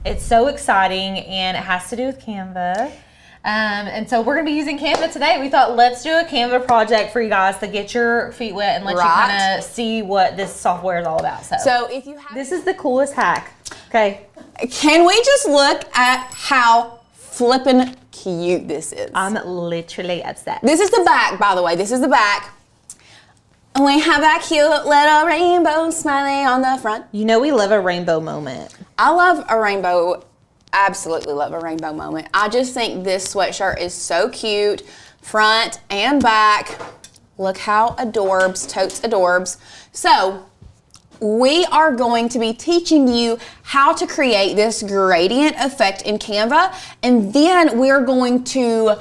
It's so exciting, and it has to do with Canva. And so we're going to be using Canva today. We thought, let's do a Canva project for you guys to get your feet wet and let you kind of see what this software is all about. So if you have... This is the coolest hack. Okay. Can we just look at how flippin' cute this is? I'm literally obsessed. This is the back, by the way. This is the back. And we have that cute little rainbow smiley on the front. You know we love a rainbow moment. I love a rainbow, absolutely love a rainbow moment. I just think this sweatshirt is so cute, front and back. Look how adorbs, totes adorbs. So, we are going to be teaching you how to create this gradient effect in Canva, and then we're going to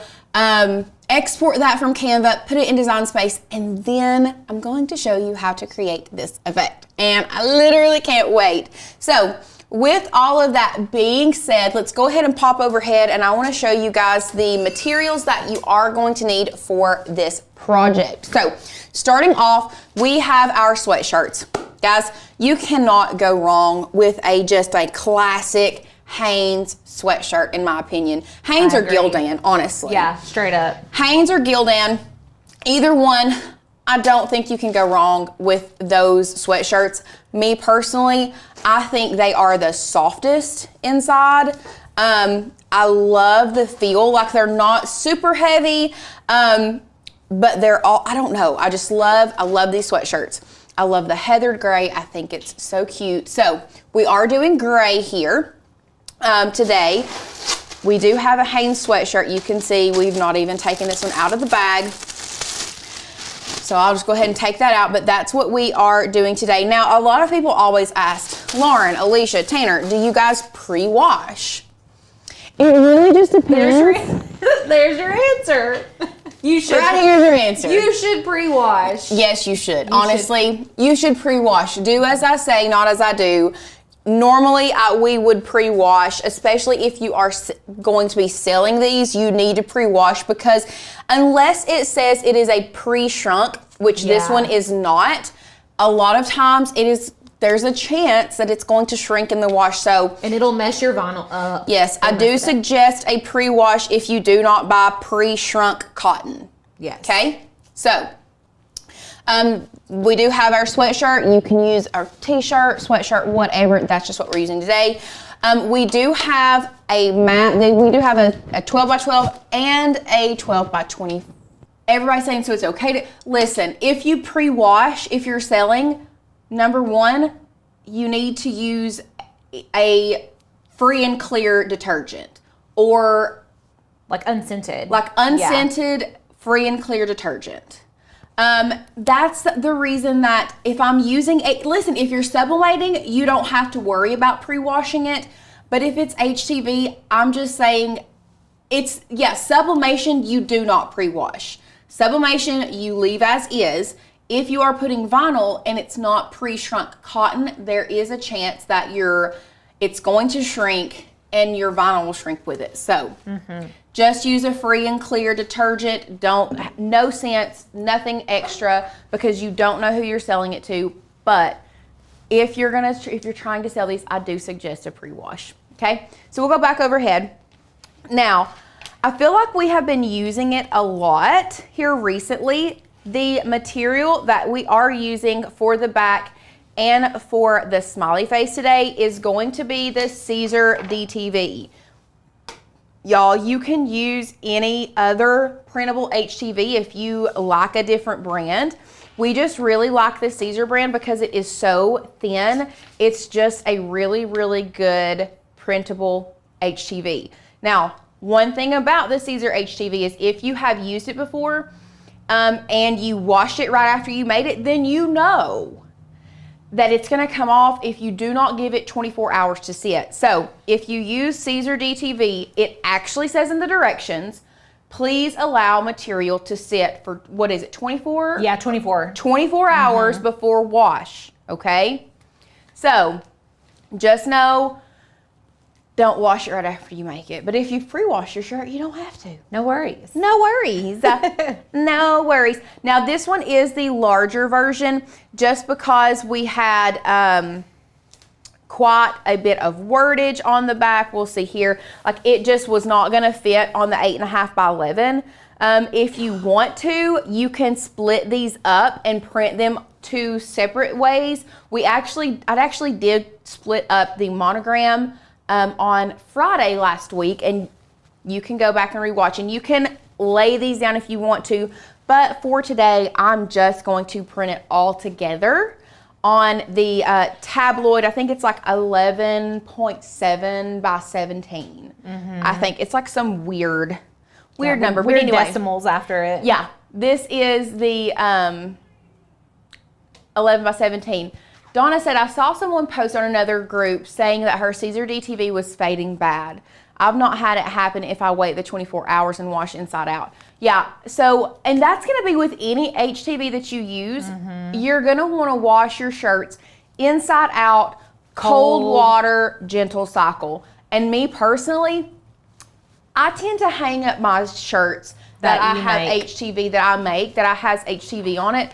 export that from Canva, put it in Design Space, and then I'm going to show you how to create this effect. And I literally can't wait. So with all of that being said, let's go ahead and pop overhead, and I want to show you guys the materials that you are going to need for this project. So starting off, we have our sweatshirts. Guys, you cannot go wrong with just a classic Hanes sweatshirt, in my opinion. Hanes or Gildan, honestly. Yeah, straight up. Hanes or Gildan, either one, I don't think you can go wrong with those sweatshirts. Me personally, I think they are the softest inside. I love the feel, like they're not super heavy, but they're all, I don't know, I love these sweatshirts. I love the heathered gray, I think it's so cute. So we are doing gray here. Today, we do have a Hanes sweatshirt. You can see we've not even taken this one out of the bag. So I'll just go ahead and take that out, but that's what we are doing today. Now, a lot of people always ask, Lauren, Alicia, Tanner, do you guys pre-wash? It really just depends. There's your answer. You should. Right here's your answer. You should pre-wash. Yes, you should. Honestly, you should pre-wash. Do as I say, not as I do. Normally, we would pre-wash, especially if you are going to be selling these, you need to pre-wash, because unless it says it is a pre-shrunk, which this one is not, a lot of times there's a chance that it's going to shrink in the wash. So, and it'll mess your vinyl up. Yes, I do suggest a pre-wash if you do not buy pre-shrunk cotton. Yes. Okay? So, we do have our sweatshirt. You can use our t-shirt, sweatshirt, whatever. That's just what we're using today. We do have a mat. We do have a 12 by 12 and a 12 by 20. Everybody's saying so it's okay to listen. If you pre-wash, if you're selling, number one, you need to use a free and clear detergent, or like unscented. Free and clear detergent. That's the reason that if I'm using if you're sublimating, you don't have to worry about pre-washing it. But if it's HTV, I'm just saying sublimation, you do not pre-wash. Sublimation, you leave as is. If you are putting vinyl and it's not pre-shrunk cotton, there is a chance that it's going to shrink and your vinyl will shrink with it. So just use a free and clear detergent. No scents, nothing extra, because you don't know who you're selling it to. But if you're trying to sell these, I do suggest a pre-wash. Okay, so we'll go back overhead. Now, I feel like we have been using it a lot here recently. The material that we are using for the back and for the smiley face today is going to be the Caesar DTV. Y'all, you can use any other printable HTV if you like a different brand. We just really like the Caesar brand because it is so thin. It's just a really, really good printable HTV. Now, one thing about the Caesar HTV is if you have used it before and you washed it right after you made it, then you know that it's going to come off if you do not give it 24 hours to sit. So if you use Caesar DTV, it actually says in the directions, please allow material to sit for, 24? Yeah, 24. 24 hours before wash, okay? So just know, don't wash it right after you make it. But if you've pre-washed your shirt, you don't have to. No worries. No worries. No worries. Now this one is the larger version just because we had quite a bit of wordage on the back. We'll see here, like it just was not gonna fit on the 8.5 by 11. If you want to, you can split these up and print them 2 separate ways. I actually did split up the monogram on Friday last week, and you can go back and rewatch, and you can lay these down if you want to, but for today, I'm just going to print it all together on the tabloid. I think it's like 11.7 by 17. I think it's like some weird number, weird but anyway, decimals after it. Yeah, this is the 11 by 17. Donna said, I saw someone post on another group saying that her Caesar DTV was fading bad. I've not had it happen if I wait the 24 hours and wash inside out. Yeah, so, and that's gonna be with any HTV that you use. You're gonna wanna wash your shirts inside out, cold water, gentle cycle. And me personally, I tend to hang up my shirts that I have HTV, that has HTV on it.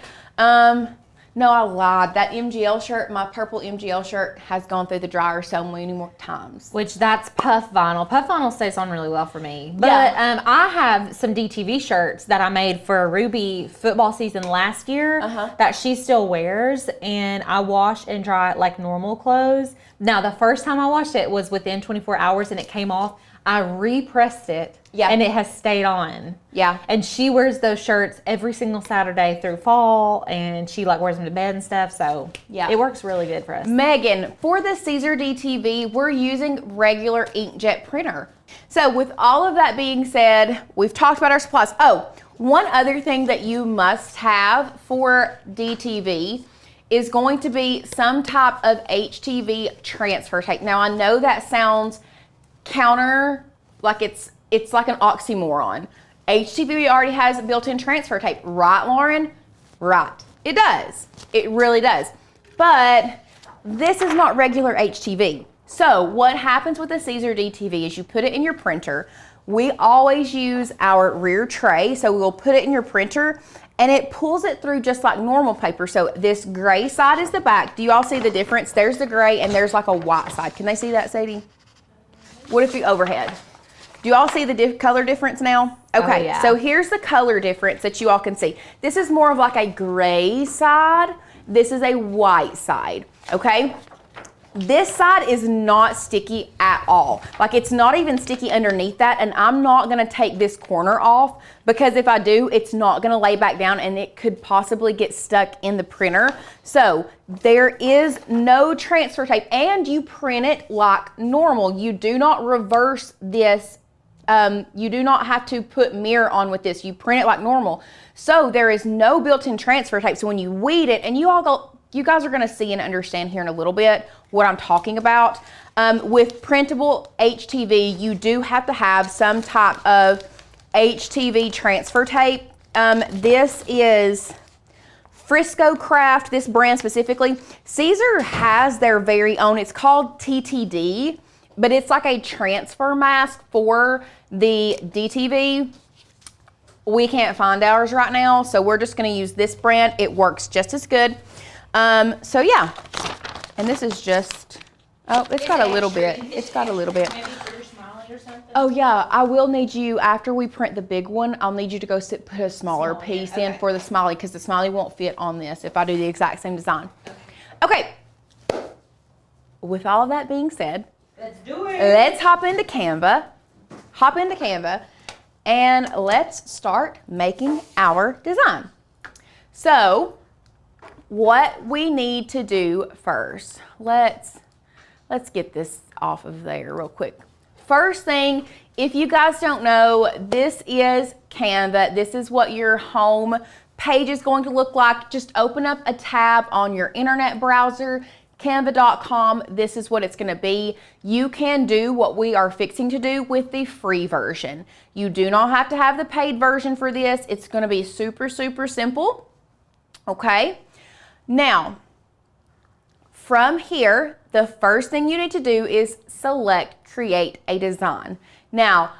No, I lied. That MGL shirt, my purple MGL shirt, has gone through the dryer so many more times. Which that's puff vinyl. Puff vinyl stays on really well for me. But I have some DTV shirts that I made for Ruby football season last year that she still wears, and I wash and dry it like normal clothes. Now, the first time I washed it was within 24 hours and it came off. I repressed it, and it has stayed on. Yeah. And she wears those shirts every single Saturday through fall, and she like wears them to bed and stuff, so it works really good for us. Megan, for the Caesar DTV, we're using regular inkjet printer. So with all of that being said, we've talked about our supplies. Oh, one other thing that you must have for DTV is going to be some type of HTV transfer tape. Now, I know that sounds counter, like it's like an oxymoron. HTV already has built-in transfer tape, right, Lauren? Right. It does. It really does. But this is not regular HTV. So what happens with the Caesar DTV is you put it in your printer. We always use our rear tray, so we'll put it in your printer and it pulls it through just like normal paper. So this gray side is the back. Do you all see the difference? There's the gray and there's like a white side. Can they see that, Sadie? What if you overhead? Do you all see the color difference now? Okay, so here's the color difference that you all can see. This is more of like a gray side. This is a white side, okay? This side is not sticky at all. Like it's not even sticky underneath that, and I'm not gonna take this corner off because if I do, it's not gonna lay back down and it could possibly get stuck in the printer. So there is no transfer tape, and you print it like normal. You do not reverse this. You do not have to put mirror on with this. You print it like normal. So there is no built-in transfer tape. So when you weed it, and you guys are gonna see and understand here in a little bit what I'm talking about. With printable HTV, you do have to have some type of HTV transfer tape. This is Frisco Craft, this brand specifically. Caesar has their very own, it's called TTD, but it's like a transfer mask for the DTV. We can't find ours right now, so we're just gonna use this brand. It works just as good. So yeah, and this is just, it's got a little bit. It's got a little bit. Maybe for your smiley or something? Oh yeah, I will need you, after we print the big one, I'll need you to go put a smaller piece in for the smiley, because the smiley won't fit on this if I do the exact same design. Okay, with all of that being said, let's do it. Let's hop into Canva, and let's start making our design. So, what we need to do first, let's get this off of there real quick. First thing, if you guys don't know, this is Canva. This is what your home page is going to look like. Just open up a tab on your internet browser, canva.com. This is what it's going to be. You can do what we are fixing to do with the free version. You do not have to have the paid version for this. It's going to be super, super simple. Okay. Now, from here, the first thing you need to do is select Create a Design. Now,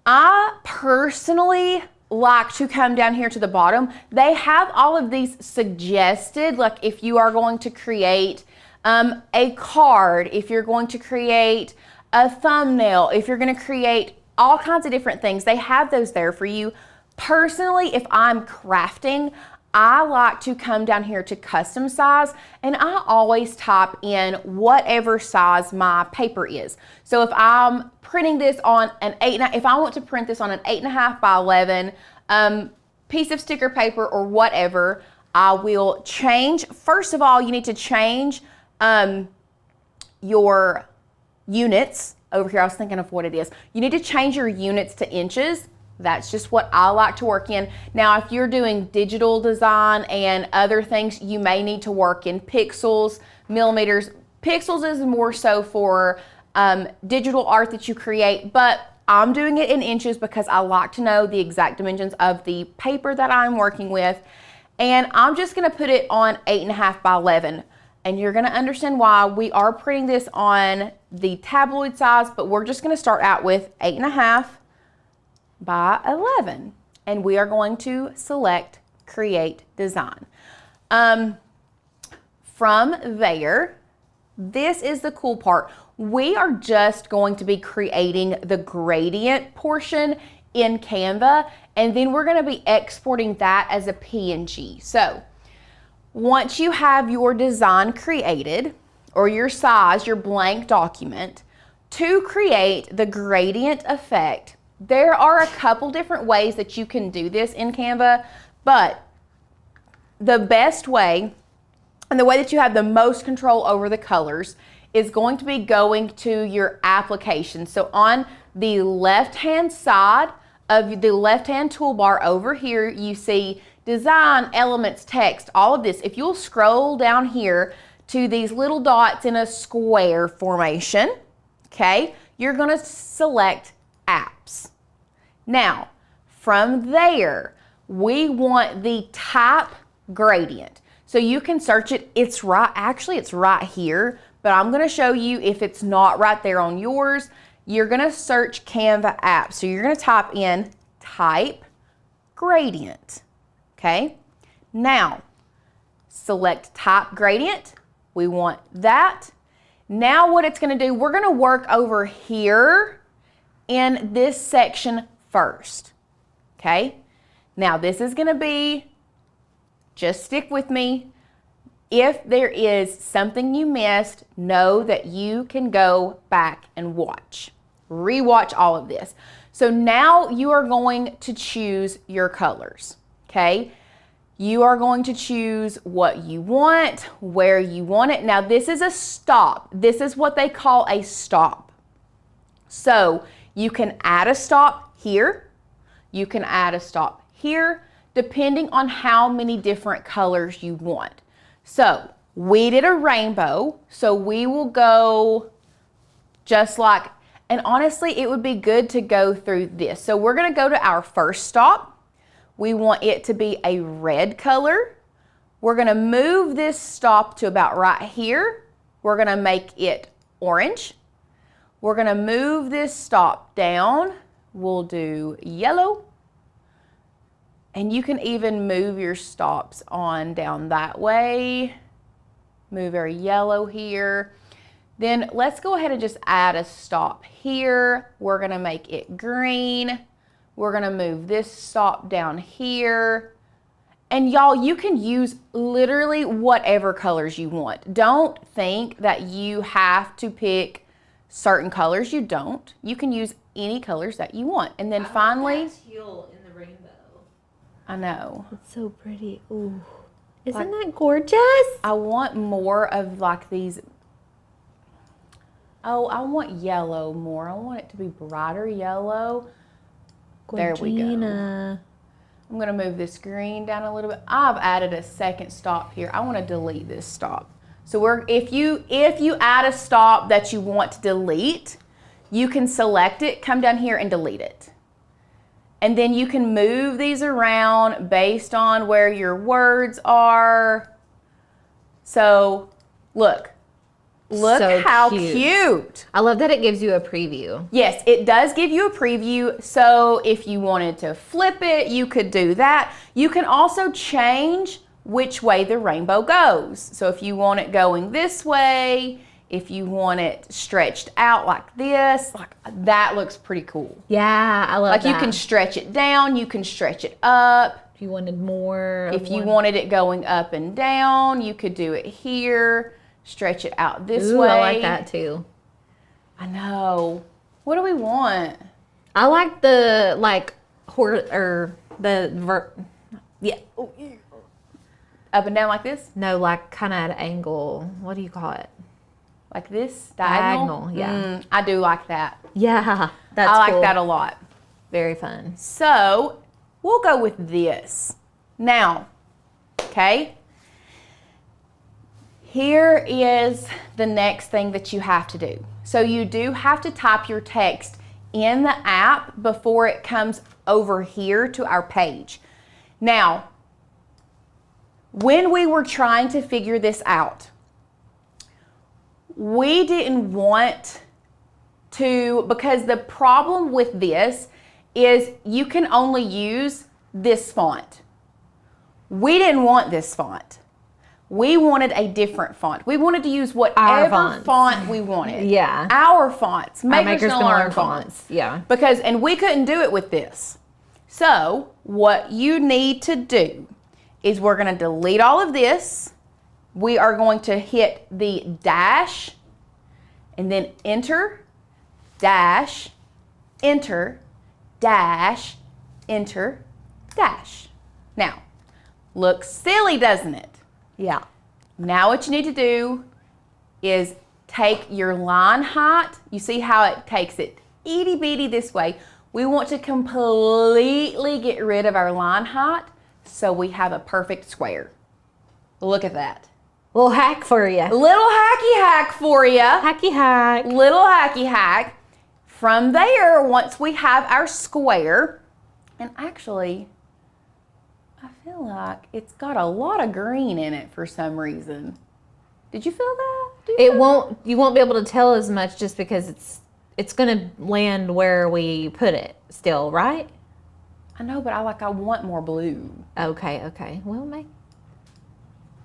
I personally like to come down here to the bottom. They have all of these suggested, like if you are going to create a card, if you're going to create a thumbnail, if you're going to create all kinds of different things, they have those there for you. Personally, if I'm crafting, I like to come down here to custom size, and I always type in whatever size my paper is. So if I'm printing this on an if I want to print this on an 8.5 by 11 piece of sticker paper or whatever, I will change. First of all, you need to change your units. Over here, I was thinking of what it is. You need to change your units to inches. That's just what I like to work in. Now, if you're doing digital design and other things, you may need to work in pixels, millimeters. Pixels is more so for digital art that you create, but I'm doing it in inches because I like to know the exact dimensions of the paper that I'm working with. And I'm just gonna put it on 8.5 by 11. And you're gonna understand why. We are printing this on the tabloid size, but we're just gonna start out with 8.5 by 11. And we are going to select Create Design. From there, this is the cool part. We are just going to be creating the gradient portion in Canva, and then we're gonna be exporting that as a PNG. So once you have your design created, or your size, your blank document, to create the gradient effect, there are a couple different ways that you can do this in Canva, but the best way, and the way that you have the most control over the colors, is going to be going to your application. So on the left-hand side of the left-hand toolbar over here, you see design, elements, text, all of this. If you'll scroll down here to these little dots in a square formation, okay, you're gonna select apps. Now, from there, we want the type gradient. So you can search it, it's right here, but I'm gonna show you if it's not right there on yours. You're gonna search Canva apps. So you're gonna type in type gradient, okay? Now, select type gradient. We want that. Now what it's gonna do, we're gonna work over here in this section first, okay? Now this is gonna be, just stick with me. If there is something you missed, know that you can go back and watch. Rewatch all of this. So now you are going to choose your colors, okay? You are going to choose what you want, where you want it. Now this is a stop. This is what they call a stop. So you can add a stop here. You can add a stop here, depending on how many different colors you want. So we did a rainbow, so we will go just like, and honestly, it would be good to go through this. So we're gonna go to our first stop. We want it to be a red color. We're gonna move this stop to about right here. We're gonna make it orange. We're gonna move this stop down. We'll do yellow. And you can even move your stops on down that way. Move our yellow here. Then let's go ahead and just add a stop here. We're gonna make it green. We're gonna move this stop down here. And y'all, you can use literally whatever colors you want. Don't think that you have to pick certain colors. You don't. You can use any colors that you want. And then finally, teal in the rainbow. I know. It's so pretty. Ooh. Isn't that gorgeous? I want more of like these. Oh, I want yellow more. I want it to be brighter yellow. There we go. I'm gonna move this green down a little bit. I've added a second stop here. I wanna delete this stop. So if you add a stop that you want to delete, you can select it, come down here and delete it. And then you can move these around based on where your words are. So look so how cute. I love that it gives you a preview. Yes, it does give you a preview. So if you wanted to flip it, you could do that. You can also change which way the rainbow goes. So if you want it going this way, if you want it stretched out like this, like that looks pretty cool. Yeah, I love that. that. You can stretch it down, you can stretch it up. If you wanted more. If you wanted it going up and down, you could do it here, stretch it out this way. I like that too. I know. What do we want? I like the Up and down like this? No, like kind of at an angle. What do you call it? Like this? Diagonal? Yeah. I do like that. Yeah, that's I like cool. that a lot. Very fun. So we'll go with this. Now, okay, here is the next thing that you have to do. So you do have to type your text in the app before it comes over here to our page. Now, when we were trying to figure this out, we didn't want to, because the problem with this is you can only use this font. We didn't want this font. We wanted a different font. We wanted to use whatever font we wanted. Yeah. Our fonts. Makers can learn fonts. Yeah. Because, and we couldn't do it with this. So what you need to do is we're going to delete all of this. We are going to hit the dash and then enter, dash, enter, dash, enter, dash. Now, looks silly, doesn't it? Yeah. Now what you need to do is take your line height. You see how it takes it itty bitty this way. We want to completely get rid of our line height so we have a perfect square. Look at that. Little hack for you. Little hacky hack for you. Hacky hack. Little hacky hack. From there, once we have our square, and actually, I feel like it's got a lot of green in it for some reason. Did you feel that? You won't be able to tell as much just because it's gonna land where we put it still, right? I know, but I want more blue. Okay. Well, maybe.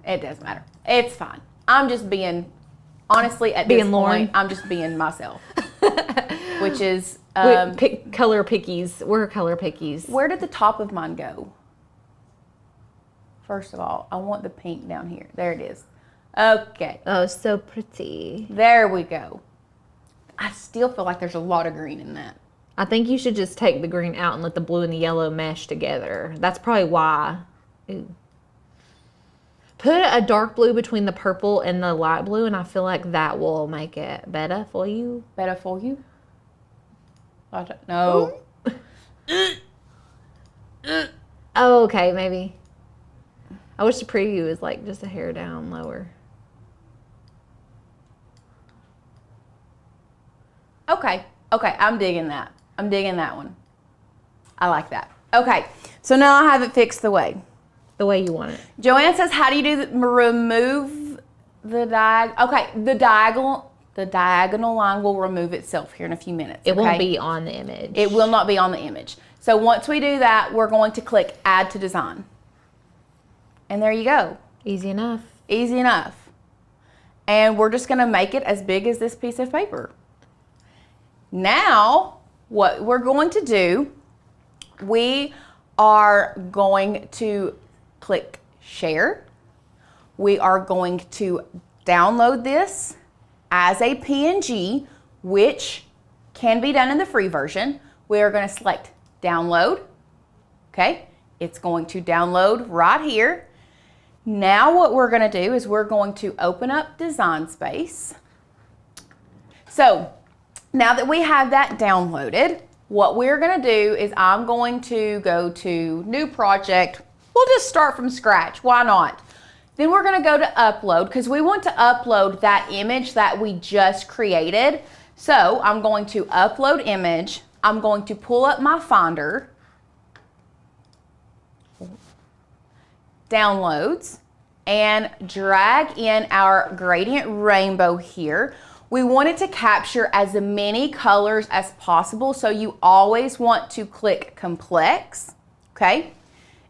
It doesn't matter. It's fine. I'm just being, honestly, at Being this Lauren. point, I'm just being myself. Which is, color pickies. We're color pickies. Where did the top of mine go? First of all, I want the pink down here. There it is. Okay. Oh, so pretty. There we go. I still feel like there's a lot of green in that. I think you should just take the green out and let the blue and the yellow mesh together. That's probably why. Ooh. Put a dark blue between the purple and the light blue, and I feel like that will make it better for you. Better for you? I don't know. Oh, okay, maybe. I wish the preview was like just a hair down lower. Okay, I'm digging that. I'm digging that one. I like that. Okay, so now I have it fixed the way you want it. Joanne says, how do you remove the diagonal? Okay, the diagonal line will remove itself here in a few minutes. It won't be on the image. It will not be on the image. So once we do that, we're going to click Add to Design. And there you go. Easy enough. Easy enough. And we're just going to make it as big as this piece of paper. Now, what we're going to do, we are going to click Share. We are going to download this as a PNG, which can be done in the free version. We are going to select Download. Okay, it's going to download right here. Now what we're going to do is we're going to open up Design Space. So now that we have that downloaded, what we're going to do is I'm going to go to New Project. We'll just start from scratch. Why not? Then we're going to go to Upload because we want to upload that image that we just created. So I'm going to Upload Image. I'm going to pull up my Finder. Downloads. And drag in our gradient rainbow here. We want it to capture as many colors as possible, so you always want to click Complex, okay?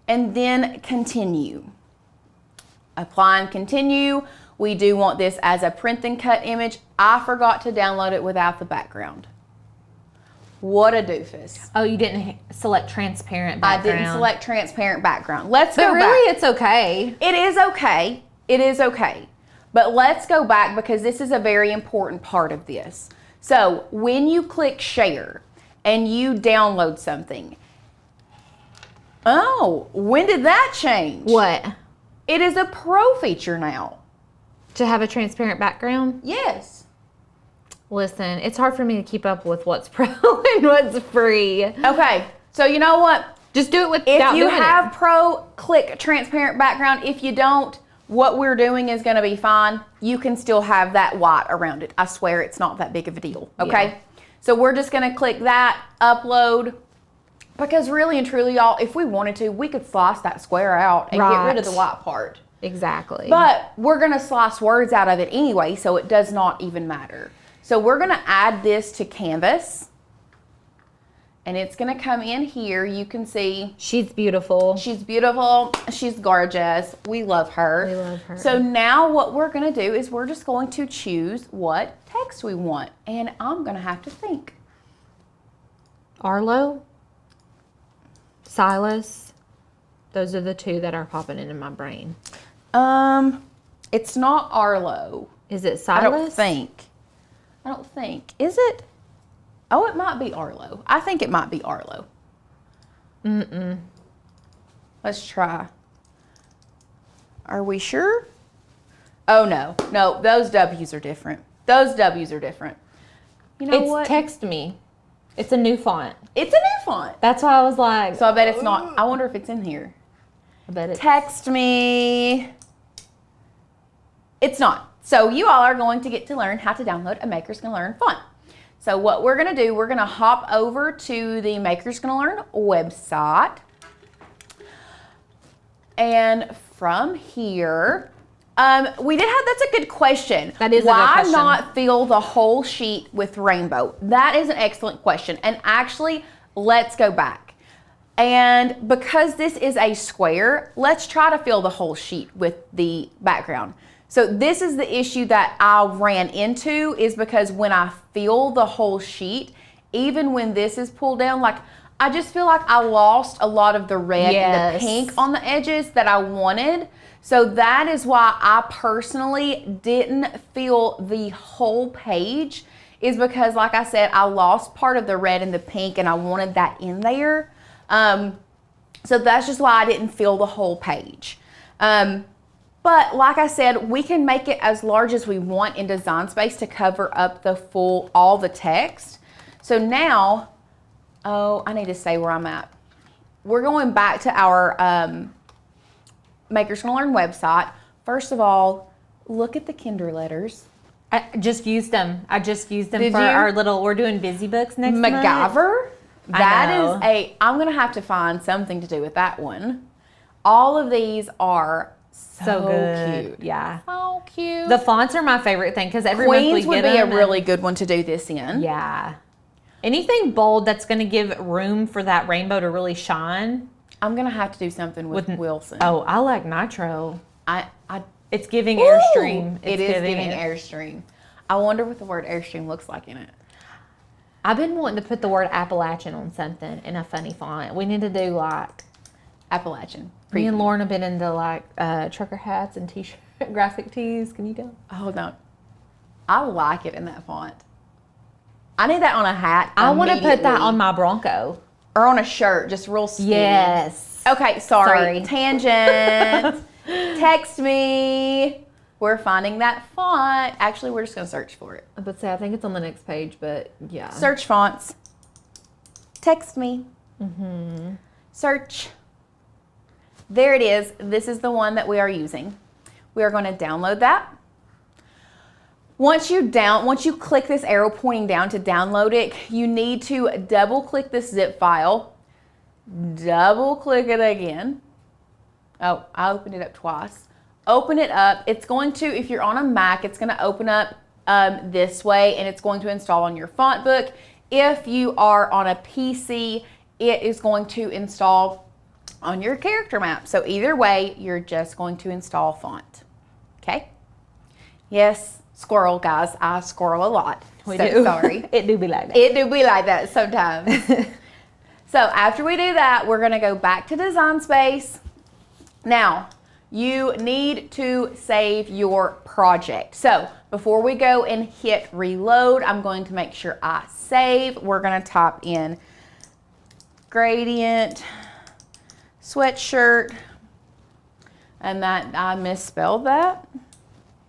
And then Continue. Apply and continue. We do want this as a print and cut image. I forgot to download it without the background. What a doofus. Oh, you didn't select transparent background. I didn't select transparent background. Let's go back. But really, it's okay. It is okay. It is okay. But let's go back because this is a very important part of this. So when you click share and you download something, oh, when did that change? What? It is a pro feature now. To have a transparent background? Yes. Listen, it's hard for me to keep up with what's pro and what's free. Okay, so you know what? Just do it without If you doing have it. pro, click transparent background. If you don't, what we're doing is going to be fine. You can still have that white around it. I swear it's not that big of a deal, okay? Yeah. So we're just going to click that, upload, because really and truly, y'all, if we wanted to, we could slice that square out and get rid of the white part. Exactly. But we're going to slice words out of it anyway, so it does not even matter. So we're going to add this to Canvas, and it's going to come in here. You can see she's beautiful. she's beautiful. She's gorgeous. We love her. We love her. So now what we're going to do is we're just going to choose what text we want, and I'm going to have to think. Arlo, Silas, those are the two that are popping into my brain. It's not Arlo. Is it I Silas? I don't think. Is it? Oh, it might be Arlo. I think it might be Arlo. Let's try. Are we sure? Oh, no. No, those W's are different. Those W's are different. You know It's what? Text Me. It's a new font. It's a new font. That's why I was like, So I bet it's not. I wonder if it's in here. I bet it's Text me. It's not. So you all are going to get to learn how to download a Makers Gonna Learn font. So what we're gonna do, we're gonna hop over to the Makers Gonna Learn website. And from here, that's a good question. That is a good question. Why not fill the whole sheet with rainbow? That is an excellent question. And actually, let's go back. And because this is a square, let's try to fill the whole sheet with the background. So this is the issue that I ran into, is because when I fill the whole sheet, even when this is pulled down, like I just feel like I lost a lot of the red and the pink on the edges that I wanted. So that is why I personally didn't fill the whole page, is because like I said, I lost part of the red and the pink and I wanted that in there. So that's just why I didn't fill the whole page. But like I said, we can make it as large as we want in Design Space to cover up all the text. So now, oh, I need to say where I'm at. We're going back to our Makers Gonna Learn website. First of all, look at the Kinder letters. I just used them. Did for you? our little, we're doing busy books next month. MacGyver. know. I'm gonna have to find something to do with that one. All of these are so good. cute. Yeah. So cute. The fonts are my favorite thing because every month we Queens would get be a them really good one to do this in. Yeah. Anything bold that's going to give room for that rainbow to really shine. I'm gonna have to do something with Wilson. Oh, I like Nitro. I It's giving Ooh, Airstream. It is giving Airstream. I wonder what the word Airstream looks like in it. I've been wanting to put the word Appalachian on something in a funny font. We need to do like Appalachian. me and Lauren have been into like trucker hats and t-shirt graphic tees. Can you tell? Oh no, I like it in that font. I need that on a hat. I want to put that immediately. on my Bronco. Or on a shirt, just real skinny. Yes. Okay, sorry. Tangent. Text me. We're finding that font. Actually, we're just gonna search for it. But say I think it's on the next page, but yeah. Search fonts. Text me. Search. There it is. This is the one that we are using. We are going to download that. Once you click this arrow pointing down to download it, you need to double click this zip file. Double click it again. Oh, I opened it up twice. Open it up. It's going to, if you're on a Mac, it's going to open up this way and it's going to install on your font book. If you are on a PC, it is going to install on your character map. So either way, you're just going to install font. Okay? Yes, squirrel, guys. I squirrel a lot. We so do. Sorry. It do be like that. It do be like that sometimes. So after we do that, we're going to go back to Design Space. Now, you need to save your project. So before we go and hit reload, I'm going to make sure I save. We're going to type in gradient sweatshirt, and that I misspelled that.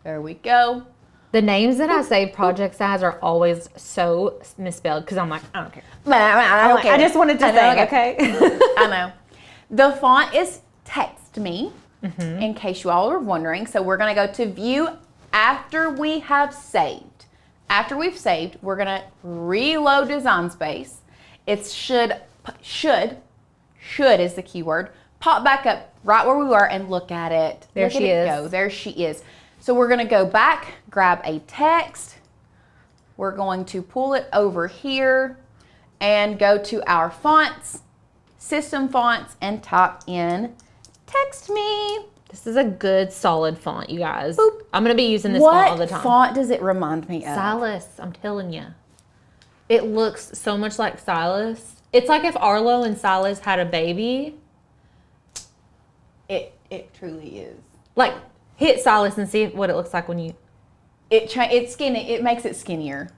There we go. The names that I save projects as are always so misspelled because I'm like, I don't care. I just wanted to say, okay? I know. The font is Text Me, in case you all are wondering. So we're going to go to View after we have saved. After we've saved, we're going to reload Design Space. It should is the keyword, pop back up right where we were and look at it. There she is. Go. There she is. So we're going to go back, grab a text. We're going to pull it over here and go to our fonts, system fonts, and type in Text Me. This is a good, solid font, you guys. Boop. I'm going to be using this font all the time. What font does it remind me of? Silas, I'm telling you. It looks so much like Silas. It's like if Arlo and Silas had a baby. It truly is. Like, hit Silas and see what it looks like when you... It's skinny. It makes it skinnier.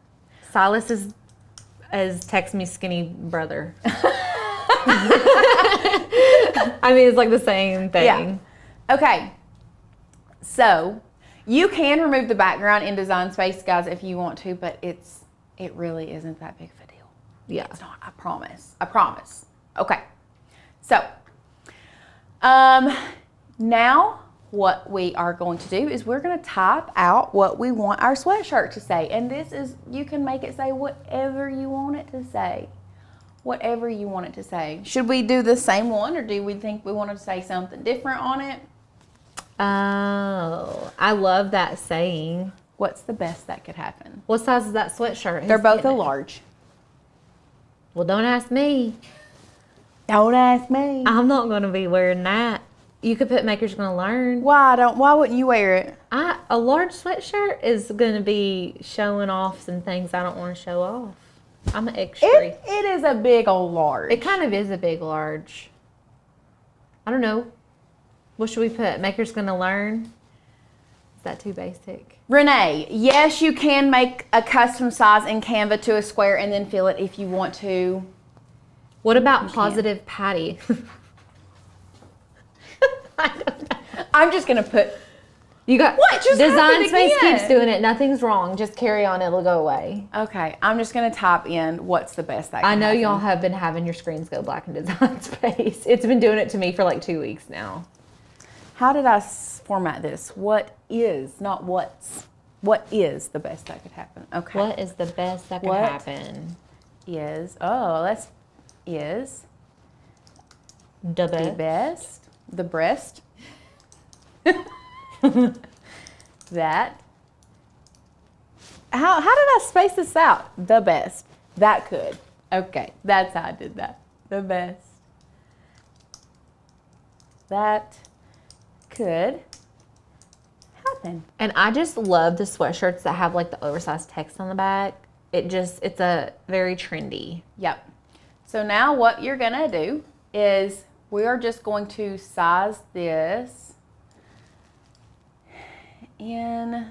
Silas is Text Me skinny brother. I mean, it's like the same thing. Yeah. Okay. So, you can remove the background in Design Space, guys, if you want to, but it really isn't that big of a deal. Yeah. It's not. I promise. I promise. Okay. So, now what we are going to do is we're going to type out what we want our sweatshirt to say. And this is, you can make it say whatever you want it to say. Whatever you want it to say. Should we do the same one, or do we think we want to say something different on it? Oh, I love that saying. What's the best that could happen? What size is that sweatshirt? They're both a large. Well, don't ask me. Don't ask me. I'm not going to be wearing that. You could put Maker's Gonna Learn. Why wouldn't you wear it? A large sweatshirt is going to be showing off some things I don't want to show off. I'm an extra. It is a big old large. It kind of is a big large. I don't know. What should we put? Maker's Gonna Learn? Is that too basic? Renee, yes, you can make a custom size in Canva to a square and then fill it if you want to. What about Positive Patty? I don't know. I'm just going to put... You got what? Just Design Space again. keeps doing it. Nothing's wrong. Just carry on. It'll go away. Okay. I'm just going to type in what's the best that can I know happen. y'all have been having your screens go black in Design Space. It's been doing it to me for like 2 weeks now. How did I format this? What is, not what's. What is the best that could happen? Okay. What is the best that could happen? Is, oh, that's, is. The best. The best. The breast. That. How did I space this out? The best. That could. Okay, that's how I did that. The best. That could happen. And I just love the sweatshirts that have like the oversized text on the back. It's a very trendy. Yep. So now what you're gonna do is we are just going to size this in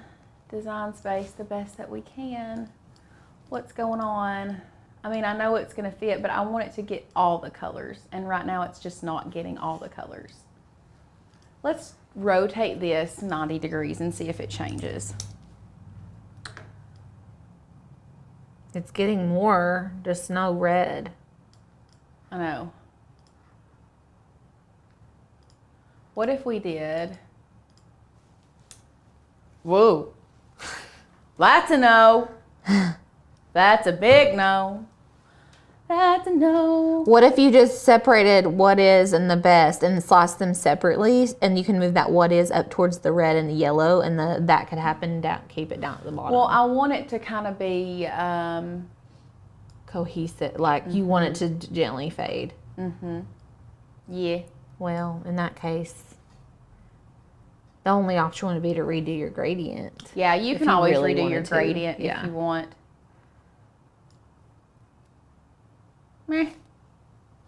Design Space the best that we can. What's going on? I mean, I know it's gonna fit, but I want it to get all the colors. And right now it's just not getting all the colors. Let's rotate this 90 degrees and see if it changes. It's getting more, just no red. I know. What if we did... Whoa. That's a no. That's a big no. That's a no. What if you just separated what is and the best and sliced them separately, and you can move that what is up towards the red and the yellow, and that could happen down, keep it down at the bottom. Well, I want it to kind of be cohesive, like you want it to gently fade. Yeah. Well, in that case, the only option would be to redo your gradient. Yeah, you can always redo your gradient if you want. Meh.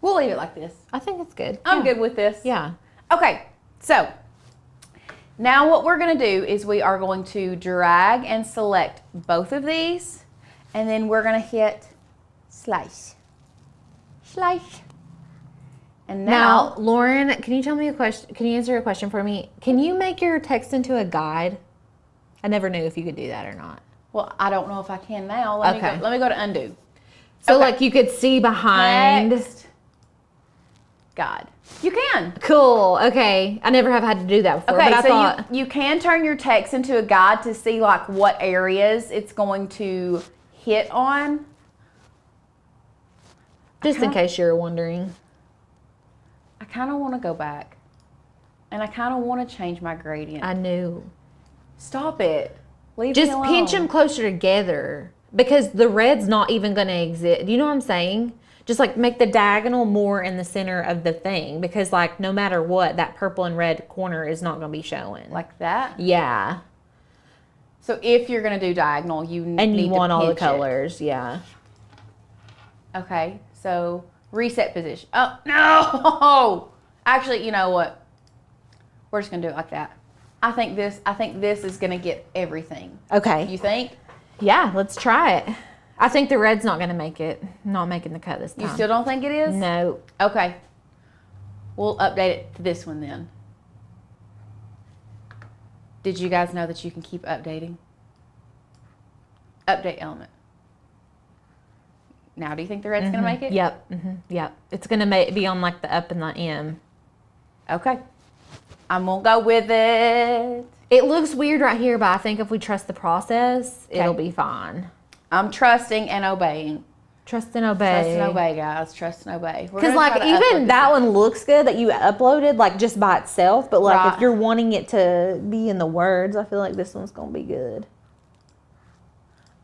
We'll leave it like this. I think it's good. I'm good with this. Yeah. Okay, so now what we're going to do is we are going to drag and select both of these, and then we're going to hit slice. Slice. And Now, Lauren, can you tell me a question? Can you answer a question for me? Can you make your text into a guide? I never knew if you could do that or not. Well, I don't know if I can now. Let me go to undo. So like you could see behind. Text. God. You can. Cool. Okay. I never have had to do that before. Okay, but I so thought you can turn your text into a guide to see like what areas it's going to hit on. Just in case you're wondering. I kind of want to go back. And I kind of want to change my gradient. I knew. Stop it. Leave Just me alone. pinch them closer together because the red's not even going to exist. Do you know what I'm saying? Just like make the diagonal more in the center of the thing because like no matter what, that purple and red corner is not going to be showing. Like that? Yeah. So if you're going to do diagonal, you need to And you want all the pinch it. colors, yeah. Okay, so reset position. Oh, no! Actually, you know what? We're just going to do it like that. I think this is going to get everything. Okay. You think? Yeah, let's try it. I think the red's not going to make it. Not making the cut this time. You still don't think it is? No. Okay. We'll update it to this one then. Did you guys know that you can keep updating? Update element. Now, do you think the red's going to make it? Yep. Yep. It's going to be on like the up and the M. Okay. I'm going to go with it. It looks weird right here, but I think if we trust the process, it'll be fine. I'm trusting and obeying. Trust and obey. Trust and obey, guys. Trust and obey. Because like even that one looks good that you uploaded like just by itself, but like if you're wanting it to be in the words, I feel like this one's gonna be good.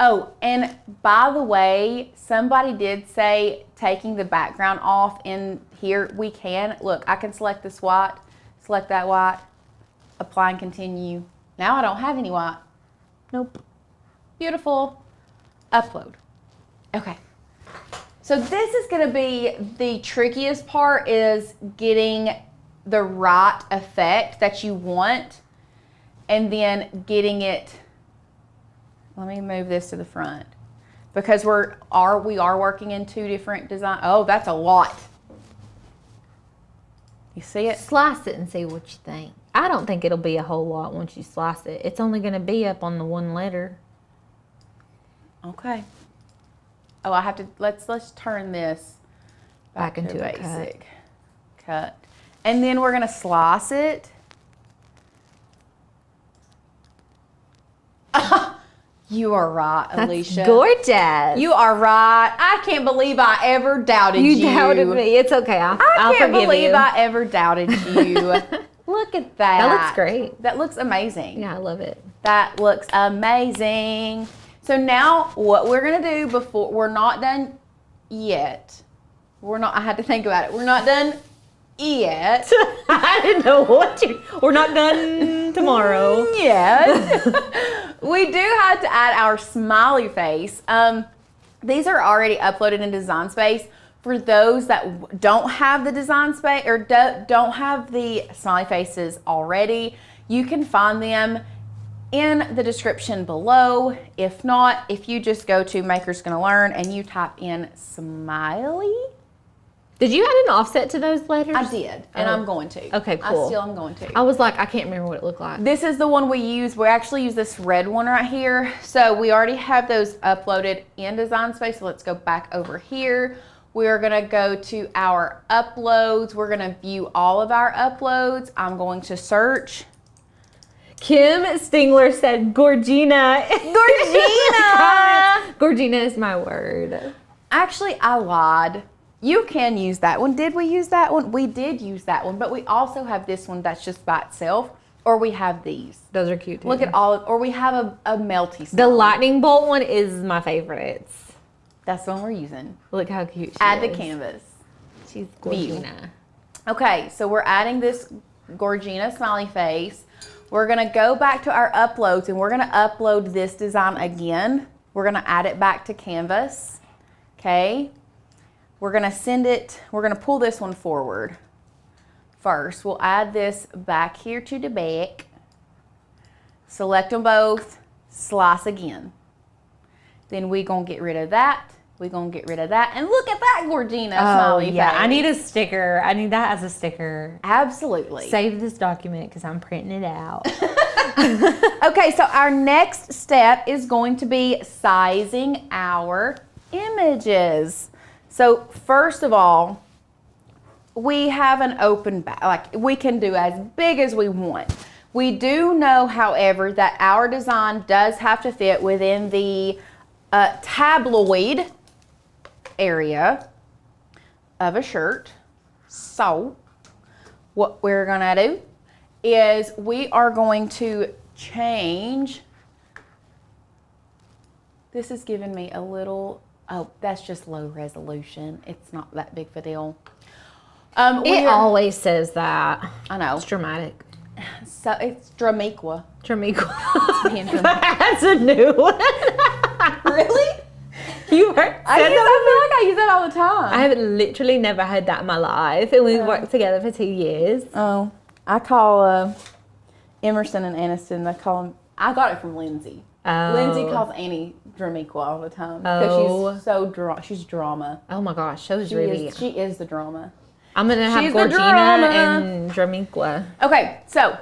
Oh, and by the way, somebody did say taking the background off in here. We can look. I can select this white, select that white, apply and continue. Now I don't have any white. Nope. Beautiful. Upload. Okay. So this is going to be the trickiest part, is getting the right effect that you want and then getting it. Let me move this to the front because we are working in two different design. Oh, that's a lot. You see it? Slice it and see what you think. I don't think it'll be a whole lot once you slice it. It's only going to be up on the one letter. Okay. Oh, I have to, let's turn this back into to a basic. Cut. And then we're going to slice it. You are right, Alicia. That's gorgeous. You are right. I can't believe I ever doubted you. You doubted me. It's okay. I'll I can't forgive believe you. I ever doubted you. Look at that. That looks great. That looks amazing. Yeah, I love it. That looks amazing. So now what we're going to do before, we're not done yet. I had to think about it. We're not done yet. I didn't know we're not done tomorrow. Yes. We do have to add our smiley face. These are already uploaded in Design Space. For those that don't have the Design Space or don't have the smiley faces already, you can find them in the description below. If not, if you just go to Maker's Gonna Learn and you type in smiley. Did you add an offset to those letters? I did, and I'm going to. Okay, cool. I still am going to. I was like, I can't remember what it looked like. This is the one we use. We actually use this red one right here. So we already have those uploaded in Design Space. So let's go back over here. We're gonna go to our uploads. We're gonna view all of our uploads. I'm going to search. Kim Stingler said Gorgina. Gorgina! Gorgina is my word. Actually, I lied. You can use that one. Did we use that one? We did use that one, but we also have this one that's just by itself, or we have these. Those are cute too. Look at all, or we have a melty style. The lightning bolt one is my favorite. That's the one we're using. Look how cute she Add is. to canvas. She's Gorgina. Okay, so we're adding this Gorgina smiley face. We're gonna go back to our uploads and we're gonna upload this design again. We're gonna add it back to Canvas, okay? We're gonna pull this one forward. First, we'll add this back here to the back. Select them both, slice again. Then we're gonna get rid of that. We're gonna get rid of that. And look at that Gorgina smiley face. I need a sticker. I need that as a sticker. Absolutely. Save this document because I'm printing it out. Okay, so our next step is going to be sizing our images. So first of all, we have an open back, like we can do as big as we want. We do know, however, that our design does have to fit within the tabloid area of a shirt. So what we're gonna do is we are going to change. This is giving me a little, oh, that's just low resolution. It's not that big of a deal. It always says that. I know. It's dramatic. So it's Dramiqua. Dramiqua. That's a new one. Really? You heard? I feel like I use that all the time. I have literally never heard that in my life, and we've worked together for 2 years. Oh, I call Emerson and Aniston. I got it from Lindsay. Oh. Lindsay calls Annie Dramiqua all the time because she's so she's drama. Oh my gosh, she is the drama. I'm gonna have Gorgina and Dramiqua. Okay, so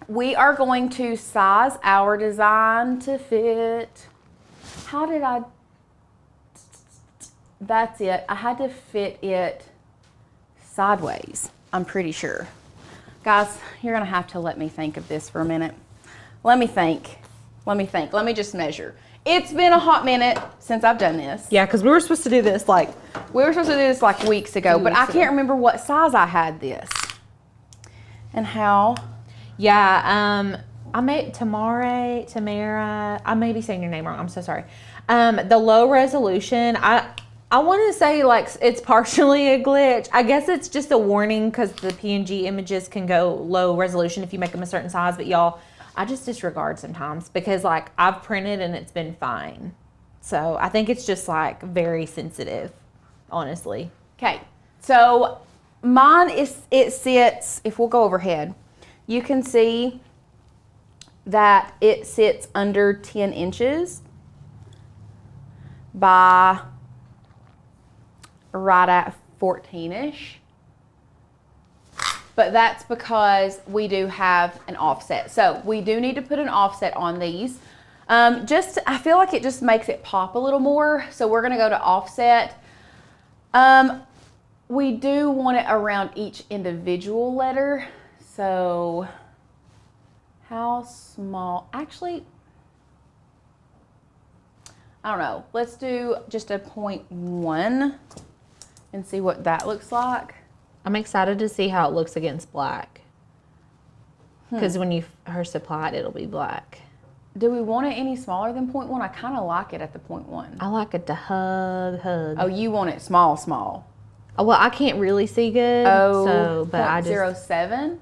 we are going to size our design to fit. How did I? That's it. I had to fit it sideways, I'm pretty sure. Guys, you're gonna have to let me think of this for a minute. Let me think. Let me just measure. It's been a hot minute since I've done this. Yeah, because we were supposed to do this like weeks ago, but I can't remember what size I had this. And how. Yeah, I made Tamara, I may be saying your name wrong, I'm so sorry. The low resolution, I want to say like it's partially a glitch. I guess it's just a warning because the PNG images can go low resolution if you make them a certain size, but y'all, I just disregard sometimes because like I've printed and it's been fine. So I think it's just like very sensitive, honestly. Okay, so mine it sits, if we'll go overhead, you can see that it sits under 10 inches by right at 14-ish. But that's because we do have an offset. So we do need to put an offset on these. I feel like it just makes it pop a little more. So we're gonna go to offset. We do want it around each individual letter. So how small? Actually, I don't know. Let's do just a 0.1 and see what that looks like. I'm excited to see how it looks against black. Because when you first apply it, it'll be black. Do we want it any smaller than 0.1? I kind of like it at the 0.1. I like it to hug. Oh, you want it small. Oh, well, I can't really see good. Oh, so, but I just 0.07.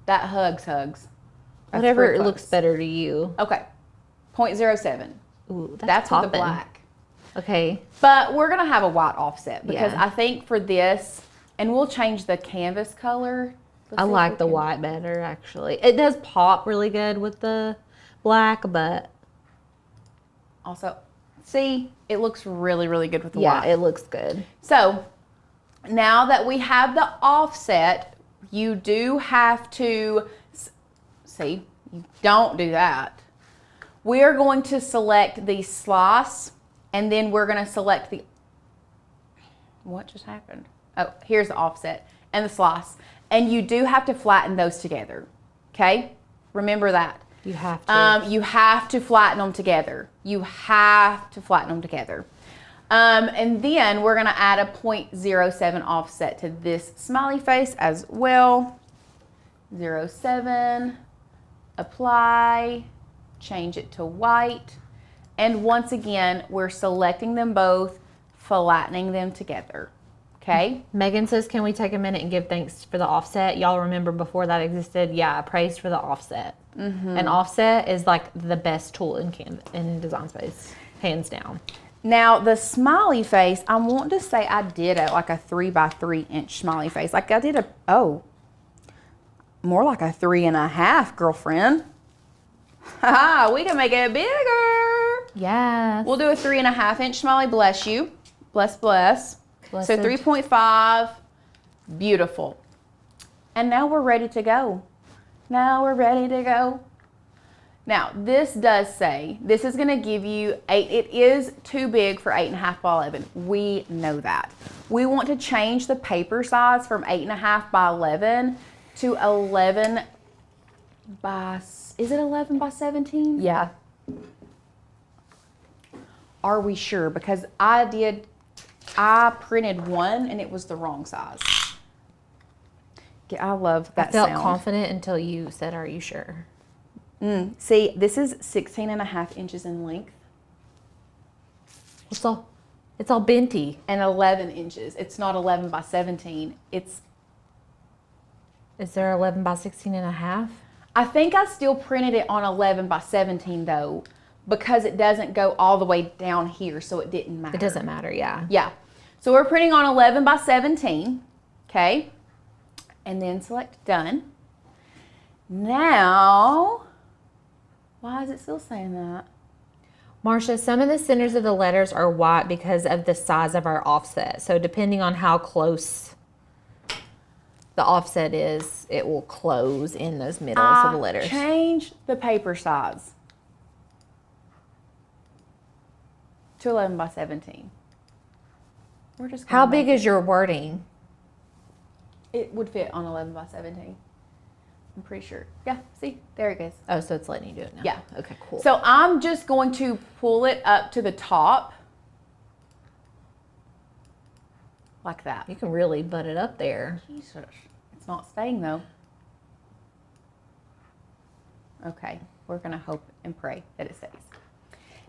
That hugs. That's whatever it looks better to you. Okay, 0.07. Ooh, that's with the poppin'. black. Okay. But we're gonna have a white offset because Yeah. I think for this, and we'll change the canvas color. I like the white better, actually. It does pop really good with the black, but Also, see, it looks really, really good with the white. yeah, it looks good. So now that we have the offset, you do have to, see, you don't do that. We are going to select the slice, and then we're going to select the, what just happened? Oh, here's the offset and the slice. And you do have to flatten those together, okay? Remember that. You have to. You have to flatten them together. And then we're gonna add a 0.07 offset to this smiley face as well. 0.07, apply, change it to white. And once again, we're selecting them both, flattening them together, Okay. Megan says, can we take a minute and give thanks for the offset? Y'all remember before that existed? Yeah, praise for the offset. An offset is like the best tool in Canva, in Design Space, hands down. Now the smiley face, I want to say I did like a 3 by 3 inch smiley face. Like I did more like a 3.5, girlfriend. Haha, we can make it bigger. Yeah. We'll do a 3.5 inch smiley, bless you. Bless, bless. Blessed. So 3.5, beautiful. And now we're ready to go. Now we're ready to go. Now, this does say, this is gonna give you 8, it is too big for 8.5 by 11. We know that. We want to change the paper size from 8.5 by 11 to 11 by, is it 11 by 17? Yeah. Are we sure? Because I printed one and it was the wrong size. I love that sound. I felt confident until you said, are you sure? See, this is 16.5 inches in length. It's all benty. And 11 inches. It's not 11 by 17. Is there 11 by 16.5? I think I still printed it on 11 by 17 though, because it doesn't go all the way down here, so it didn't matter. It doesn't matter, yeah. Yeah. So we're printing on 11 by 17, okay? And then select done. Now, why is it still saying that? Marcia, some of the centers of the letters are white because of the size of our offset. So depending on how close the offset is, it will close in those middles of the letters. Change the paper size to 11 by 17. We're just How big is your wording? It would fit on 11 by 17. I'm pretty sure. Yeah, see, there it goes. Oh, so it's letting you do it now. Yeah. Okay, cool. So I'm just going to pull it up to the top. Like that. You can really butt it up there. Jesus. It's not staying though. Okay, we're gonna hope and pray that it stays.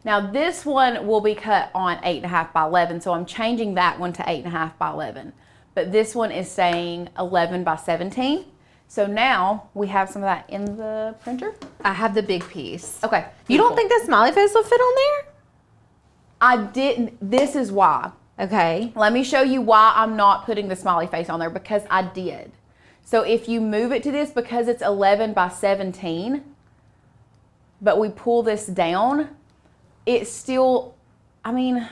Now this one will be cut on 8.5 by 11, so I'm changing that one to 8.5 by 11. But this one is saying 11 by 17. So now we have some of that in the printer. I have the big piece. Okay. You don't think that smiley face will fit on there? I didn't. This is why. Okay. Let me show you why I'm not putting the smiley face on there, because I did. So if you move it to this, because it's 11 by 17, but we pull this down, it's still, I mean.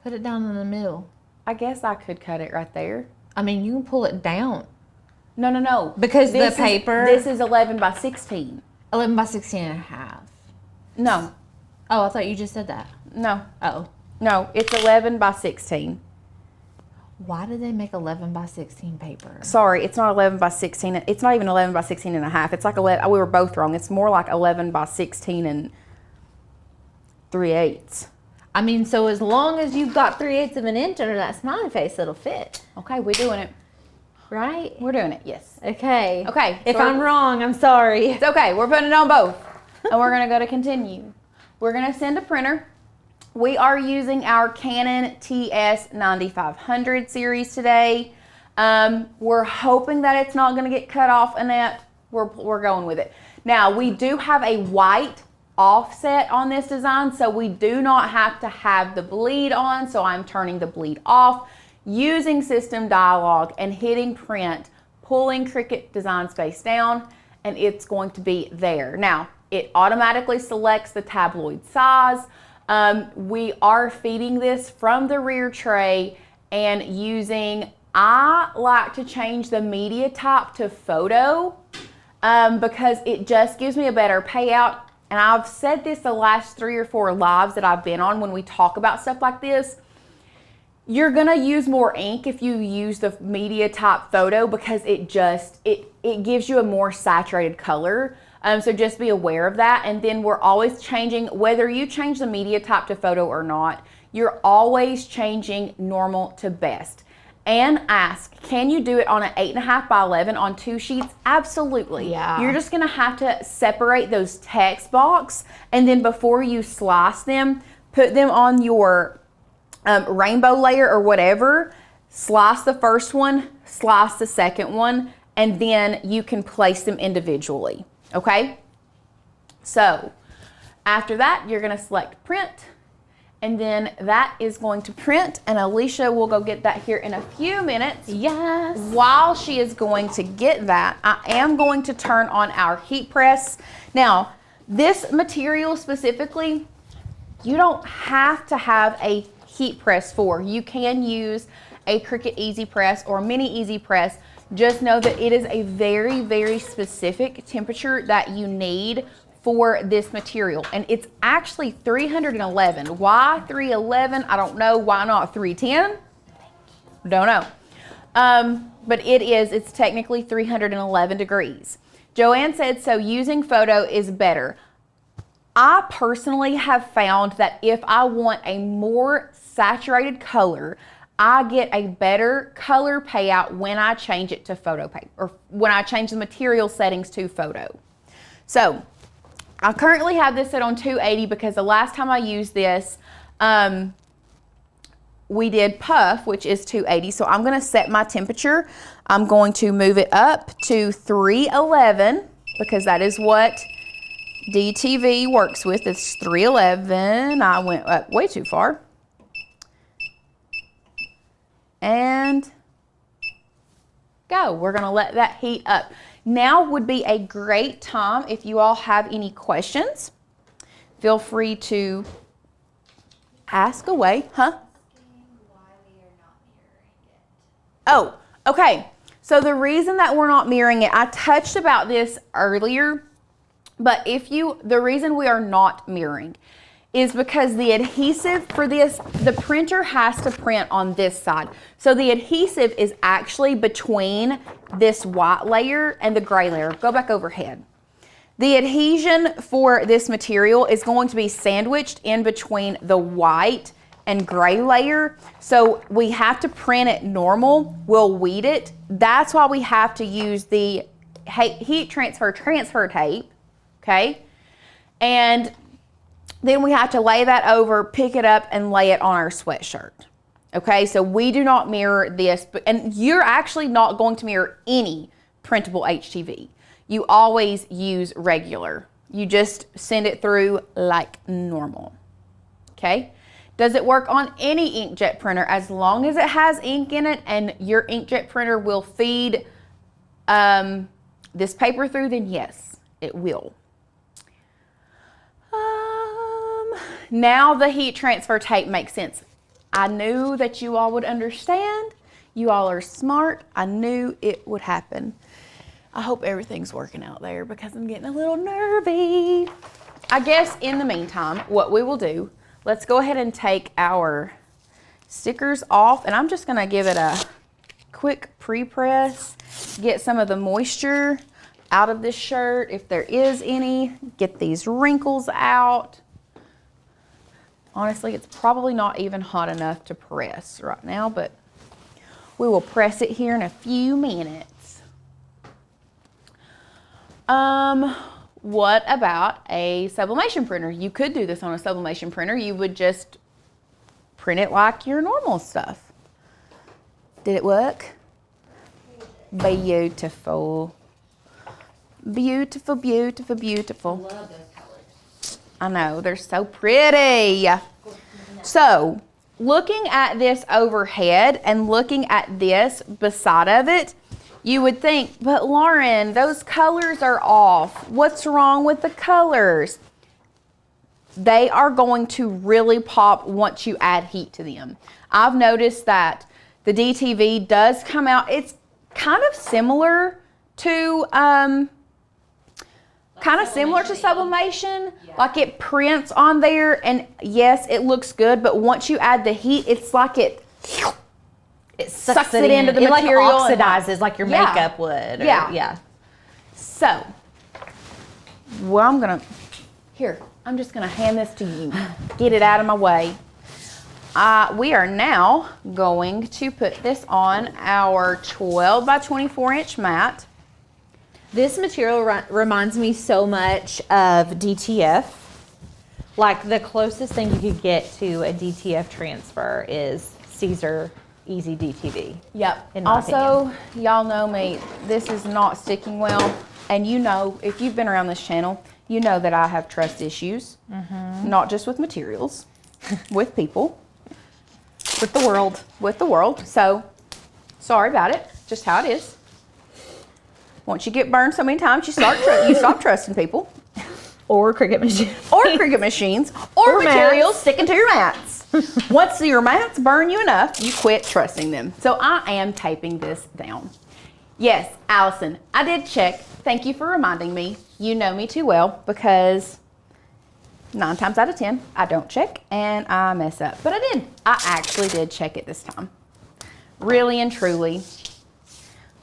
Put it down in the middle. I guess I could cut it right there. I mean, you can pull it down. No. Because the paper. This is 11 by 16. 11 by 16.5. No. Oh, I thought you just said that. No. Oh. No, it's 11 by 16. Why did they make 11 by 16 paper? Sorry, it's not 11 by 16. It's not even 11 by 16 and a half. It's like 11. We were both wrong. It's more like 11 by 16 and 3/8. I mean, so as long as you've got 3/8 of an inch under that smiley face, it'll fit. Okay, we're doing it. Right? We're doing it, yes. Okay. Okay. If I'm wrong, I'm sorry. It's okay. We're putting it on both. And we're going to go to continue. We're going to send a printer. We are using our Canon TS9500 series today. We're hoping that it's not going to get cut off, Annette. We're going with it. Now, we do have a white offset on this design, so we do not have to have the bleed on, so I'm turning the bleed off, using System Dialog and hitting print, pulling Cricut Design Space down, and it's going to be there. Now, it automatically selects the tabloid size. We are feeding this from the rear tray and using, I like to change the media type to photo because it just gives me a better payout. And I've said this the last 3 or 4 lives that I've been on when we talk about stuff like this. You're gonna use more ink if you use the media type photo because it gives you a more saturated color. So just be aware of that. And then we're always changing, whether you change the media type to photo or not, you're always changing normal to best. And ask, can you do it on an 8.5 by 11 on 2 sheets? Absolutely. Yeah. You're just gonna have to separate those text box, and then before you slice them, put them on your rainbow layer or whatever, slice the first one, slice the second one, and then you can place them individually, okay? So after that, you're gonna select print, and then that is going to print, and Alicia will go get that here in a few minutes. Yes. While she is going to get that, I am going to turn on our heat press. Now, this material specifically, you don't have to have a heat press for. You can use a Cricut Easy Press or Mini Easy Press. Just know that it is a very, very specific temperature that you need for this material, and it's actually 311. Why 311? I don't know. Why not 310? Don't know. But it's technically 311 degrees. Joanne said, so using photo is better. I personally have found that if I want a more saturated color, I get a better color payout when I change it to photo paper, or when I change the material settings to photo. So I currently have this set on 280 because the last time I used this, we did puff, which is 280. So I'm gonna set my temperature. I'm going to move it up to 311 because that is what DTV works with. It's 311. I went up way too far. And go. We're gonna let that heat up. Now would be a great time if you all have any questions. Feel free to ask away, huh? Oh, okay. So the reason that we're not mirroring it, I touched about this earlier, but the reason we are not mirroring is because the adhesive for this, the printer has to print on this side. So the adhesive is actually between this white layer and the gray layer. Go back overhead. The adhesion for this material is going to be sandwiched in between the white and gray layer. So we have to print it normal. We'll weed it. That's why we have to use the heat transfer tape, okay? And then we have to lay that over, pick it up, and lay it on our sweatshirt. Okay, so we do not mirror this, and you're actually not going to mirror any printable HTV. You always use regular. You just send it through like normal. Okay? Does it work on any inkjet printer? As long as it has ink in it and your inkjet printer will feed this paper through, then yes, it will. Now the heat transfer tape makes sense. I knew that you all would understand. You all are smart. I knew it would happen. I hope everything's working out there because I'm getting a little nervy. I guess in the meantime, what we will do, let's go ahead and take our stickers off, and I'm just gonna give it a quick pre-press, get some of the moisture out of this shirt if there is any, get these wrinkles out. Honestly, it's probably not even hot enough to press right now, but we will press it here in a few minutes. What about a sublimation printer? You could do this on a sublimation printer. You would just print it like your normal stuff. Did it work? Beautiful. Beautiful, beautiful, beautiful. I love those colors. I know, they're so pretty. So, looking at this overhead and looking at this beside of it, you would think, but Lauren, those colors are off. What's wrong with the colors? They are going to really pop once you add heat to them. I've noticed that the DTV does come out, it's kind of similar to sublimation. Yeah. Like it prints on there, and yes, it looks good, but once you add the heat, it's like it sucks it into the material. It like oxidizes like your makeup would. Yeah. So, well, I'm just gonna hand this to you. Get it out of my way. We are now going to put this on our 12 by 24 inch mat. This material reminds me so much of DTF. Like the closest thing you could get to a DTF transfer is Caesar easy DTV. Yep. In my Also, y'all know me. This is not sticking well. And you know, if you've been around this channel, you know that I have trust issues. Not just with materials, with people. With the world. With the world. So, sorry about it. Just how it is. Once you get burned so many times, you stop trusting people. Or cricket machines. Or cricket machines. Or materials sticking to your mats. Once your mats burn you enough, you quit trusting them. So I am taping this down. Yes, Allison, I did check. Thank you for reminding me. You know me too well because 9 times out of 10, I don't check and I mess up. But I did. I actually did check it this time. Really and truly.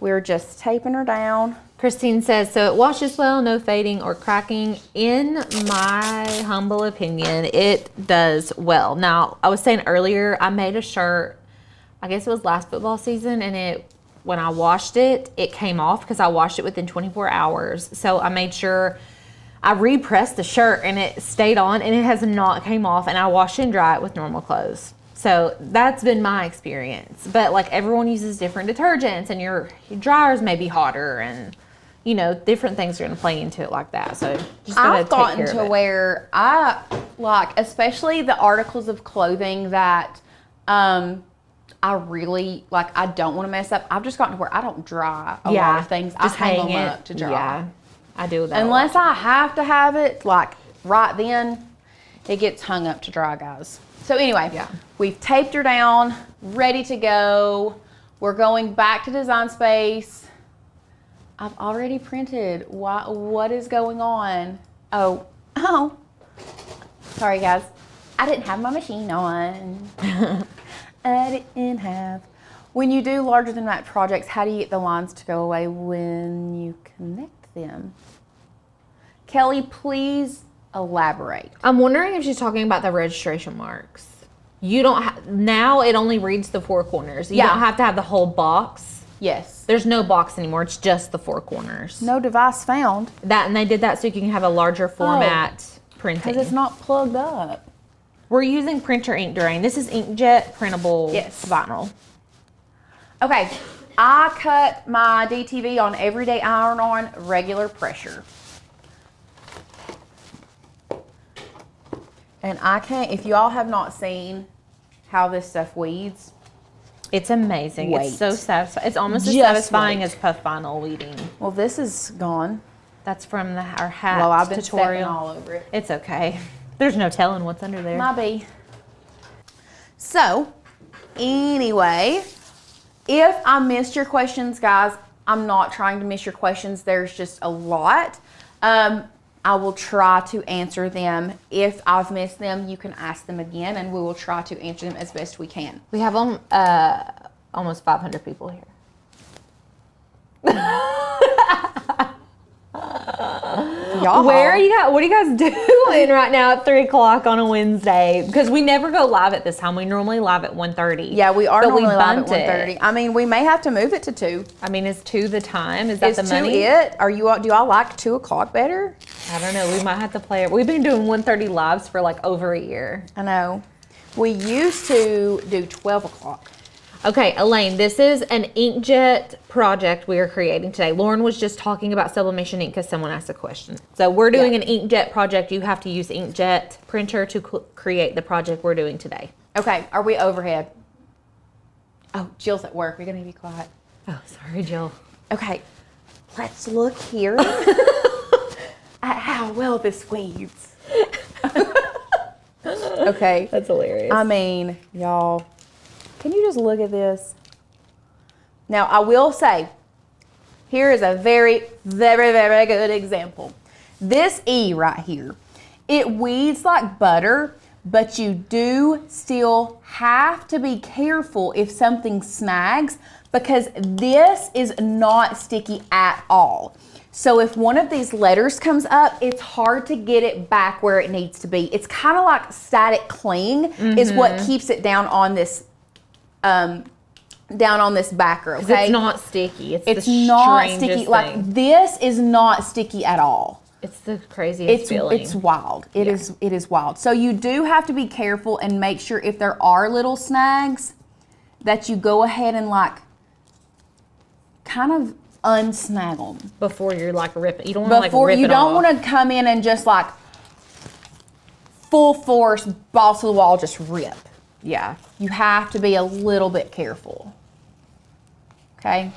We're just taping her down. Christine says, so it washes well, no fading or cracking. In my humble opinion, it does well. Now, I was saying earlier, I made a shirt, I guess it was last football season, and when I washed it, it came off because I washed it within 24 hours. So I made sure I repressed the shirt and it stayed on, and it has not came off, and I wash and dry it with normal clothes. So that's been my experience. But like everyone uses different detergents, and your dryers may be hotter, and you know, different things are going to play into it like that. So just I've gotten to where I like, especially the articles of clothing that I really like, I don't want to mess up. I've just gotten to where I don't dry a lot of things. Just I hang them up to dry. Yeah, I do that. Unless I have to have it, like right then, it gets hung up to dry, guys. So anyway, we've taped her down, ready to go. We're going back to Design Space. I've already printed. What is going on? Oh. Sorry, guys. I didn't have my machine on. I didn't have. When you do larger than that projects, how do you get the lines to go away when you connect them? Kelly, please elaborate. I'm wondering if she's talking about the registration marks. You don't now it only reads the 4 corners. You don't have to have the whole box. Yes. There's no box anymore. It's just the 4 corners. No device found. And they did that so you can have a larger format printing. Because it's not plugged up. We're using printer ink drain. This is inkjet printable vinyl. Okay. I cut my DTV on everyday iron on regular pressure. And I can't, if you all have not seen how this stuff weeds, it's amazing. Wait. It's so satisfying. It's almost as satisfying as puff vinyl weeding. Well, this is gone. That's from our hat Well, I've been tutorial. all over it. It's okay. There's no telling what's under there. Might be. So, anyway, if I missed your questions, guys, I'm not trying to miss your questions. There's just a lot. I will try to answer them. If I've missed them, you can ask them again, and we will try to answer them as best we can. We have almost 500 people here. Y'all. What are you guys doing right now at 3 o'clock on a Wednesday? Because we never go live at this time. We normally live at 1:30. Yeah, we are normally live at bumped 1:30. I mean, we may have to move it to 2. I mean, is 2 the time? Is that Is the 2 money? it? Do y'all like 2 o'clock better? I don't know. We might have to play it. We've been doing 1:30 lives for like over a year. I know. We used to do 12 o'clock. Okay, Elaine, this is an inkjet project we are creating today. Lauren was just talking about sublimation ink because someone asked a question. So we're doing an inkjet project. You have to use inkjet printer to create the project we're doing today. Okay, are we overhead? Oh, Jill's at work. We're going to be quiet. Oh, sorry, Jill. Okay, let's look here at how well this weeds. Okay. That's hilarious. I mean, y'all, can you just look at this? Now, I will say, here is a very, very, very good example. This E right here, it weeds like butter, but you do still have to be careful if something snags, because this is not sticky at all. So if one of these letters comes up, it's hard to get it back where it needs to be. It's kind of like static cling is what keeps it down on this backer, okay? It's not sticky. It's not sticky. Like, this is not sticky at all. It's the craziest feeling. It's wild. It is wild. So you do have to be careful and make sure if there are little snags that you go ahead and like kind of unsnag them. Before you're like ripping. You don't want to like rip You it don't off. want to come in and just like full force, balls to the wall, just rip. Yeah. You have to be a little bit careful. Okay.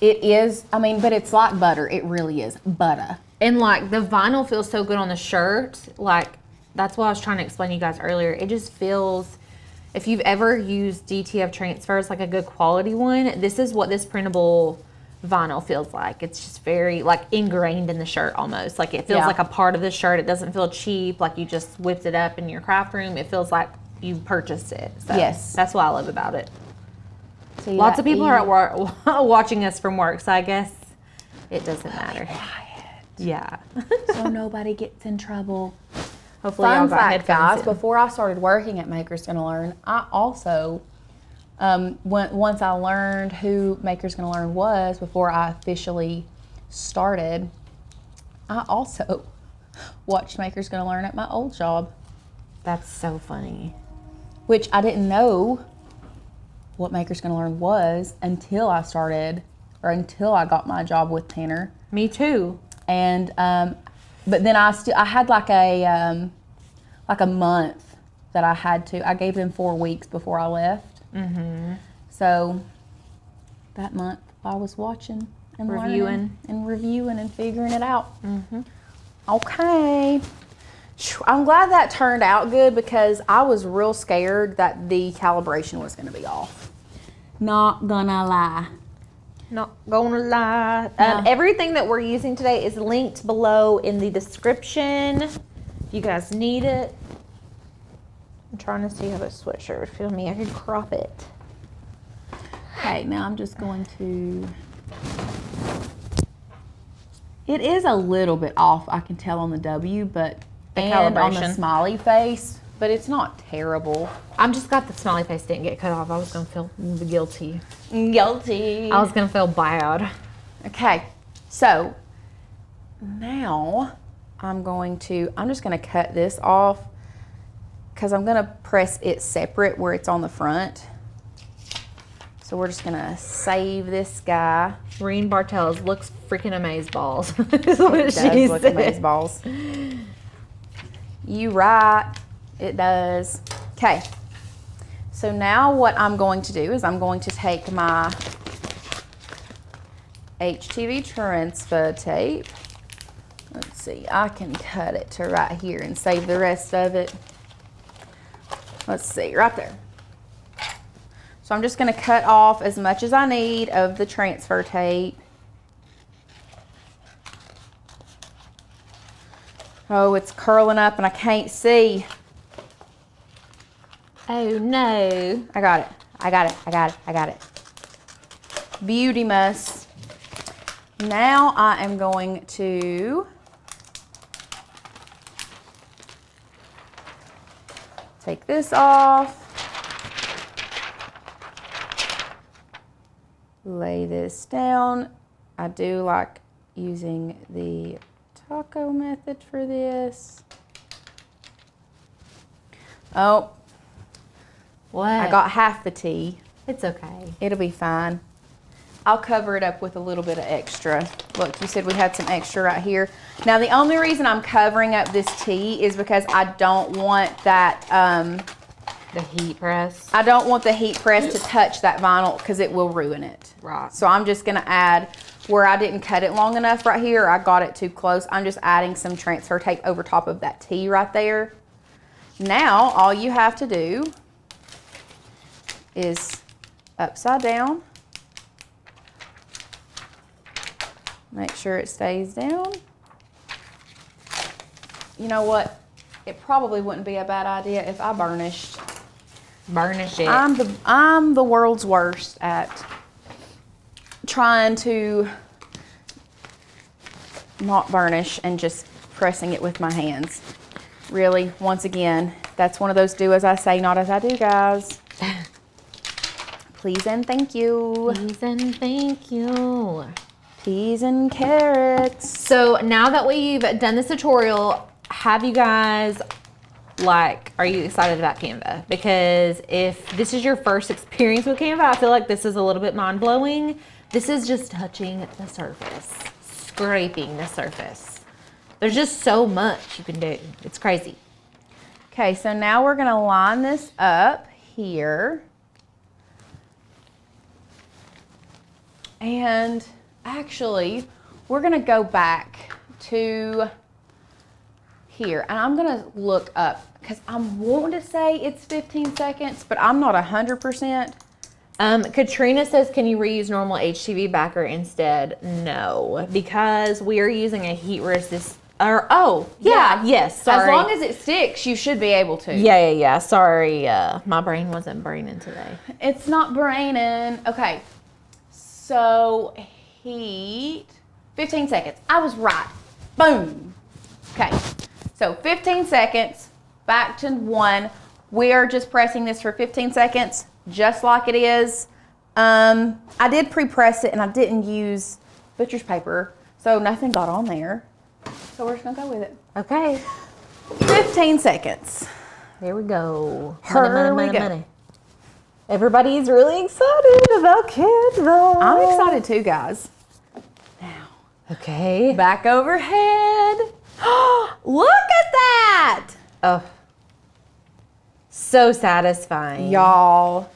It is, I mean, but it's like butter. It really is butter. And like the vinyl feels so good on the shirt. Like that's what I was trying to explain to you guys earlier. It just feels, if you've ever used DTF transfers, like a good quality one, this is what this printable vinyl feels like. It's just very like ingrained in the shirt almost. Like it feels like a part of the shirt. It doesn't feel cheap, like you just whipped it up in your craft room. It feels like you purchased it. So yes. That's what I love about it. So lots of people are at work watching us from work, so I guess it doesn't matter. Yeah. So nobody gets in trouble. Hopefully y'all got headphones guys, in. before I started working at Maker's Gonna Learn, I also, once I learned who Maker's Gonna Learn was, before I officially started, I also watched Maker's Gonna Learn at my old job. That's so funny. Which I didn't know what Maker's Gonna Learn was until I started, or until I got my job with Tanner. Me too. And but then I had like a month that I had to. I gave them 4 weeks before I left. Mm-hmm. So that month I was watching and learning and reviewing and figuring it out. Mm-hmm. Okay. I'm glad that turned out good because I was real scared that the calibration was going to be off. Not gonna lie. Not gonna lie. No. Everything that we're using today is linked below in the description. If you guys need it. I'm trying to see how this sweatshirt would feel me. I could crop it. Okay, now I'm just going to... It is a little bit off, I can tell on the W, but... And on the smiley face, but it's not terrible. I'm just glad the smiley face didn't get cut off. I was gonna feel guilty. Guilty. I was gonna feel bad. Okay, so now I'm just gonna cut this off because I'm gonna press it separate where it's on the front. So we're just gonna save this guy. Reen Bartels looks freaking amazeballs. Is what It does look amazeballs. You right, it does. Okay, so now what I'm going to do is I'm going to take my HTV transfer tape. Let's see, I can cut it to right here and save the rest of it. Let's see, right there. So I'm just gonna cut off as much as I need of the transfer tape. Oh, it's curling up and I can't see. Oh no. I got it. I got it. I got it. I got it. Beauty mess. Now I am going to take this off. Lay this down. I do like using the taco method for this. Oh, What? I got half the tea. It's okay. It'll be fine. I'll cover it up with a little bit of extra. Look, you said we had some extra right here. Now, the only reason I'm covering up this tea is because I don't want that, The heat press. I don't want the heat press to touch that vinyl because it will ruin it. Right. So I'm just gonna add, where I didn't cut it long enough right here, I got it too close, I'm just adding some transfer tape over top of that tea right there. Now, all you have to do is upside down. Make sure it stays down. You know what? It probably wouldn't be a bad idea if I burnished. Burnish it. I'm the world's worst at trying to not burnish and just pressing it with my hands. Really, once again, that's one of those do as I say, not as I do, guys. Please and thank you. Please and thank you. Peas and carrots. So now that we've done this tutorial, have you guys like, are you excited about Canva? Because if this is your first experience with Canva, I feel like this is a little bit mind-blowing. This is just touching the surface, scraping the surface. There's just so much you can do. It's crazy. Okay, so now we're gonna line this up here. And actually, we're gonna go back to here, and I'm gonna look up because I'm wanting to say it's 15 seconds, but I'm not 100%. Katrina says, can you reuse normal HTV backer instead? No, because we are using a heat resist. Or yes. Sorry. As long as it sticks, you should be able to. Yeah. Sorry, my brain wasn't braining today. It's not braining. Okay, so heat 15 seconds. I was right. Boom. Okay. So 15 seconds, back to 1. We are just pressing this for 15 seconds, just like it is. I did pre-press it and I didn't use butcher's paper, so nothing got on there. So we're just gonna go with it. Okay. 15 seconds. Here we go. Money. Everybody's really excited about Canva. I'm excited too, guys. Now, okay. back overhead. Look at that! Oh, so satisfying. Y'all,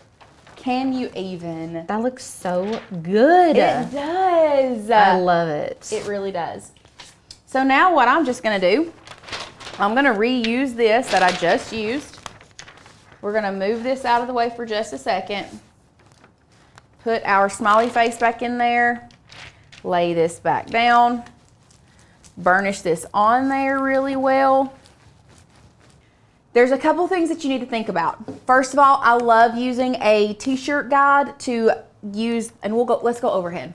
can you even? That looks so good. It does. I love it. It really does. So now what I'm just gonna do, I'm gonna reuse this that I just used. We're gonna move this out of the way for just a second. Put our smiley face back in there. Lay this back down. Burnish this on there really well. There's a couple things that you need to think about. First of all, I love using a t-shirt guide to use, and let's go overhead.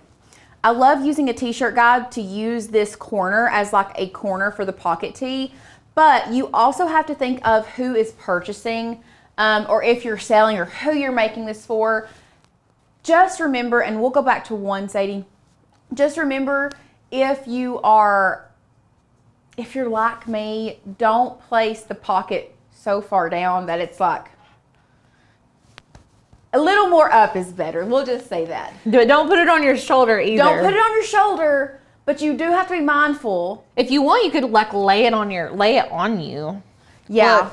I love using a t-shirt guide to use this corner as like a corner for the pocket tee, but you also have to think of who is purchasing, or if you're selling, or who you're making this for. Just remember, and we'll go back to 1, Sadie. Just remember, if you're like me, don't place the pocket so far down that it's like, a little more up is better. We'll just say that. But don't put it on your shoulder either. Don't put it on your shoulder, but you do have to be mindful. If you want, you could like lay it on you. Yeah.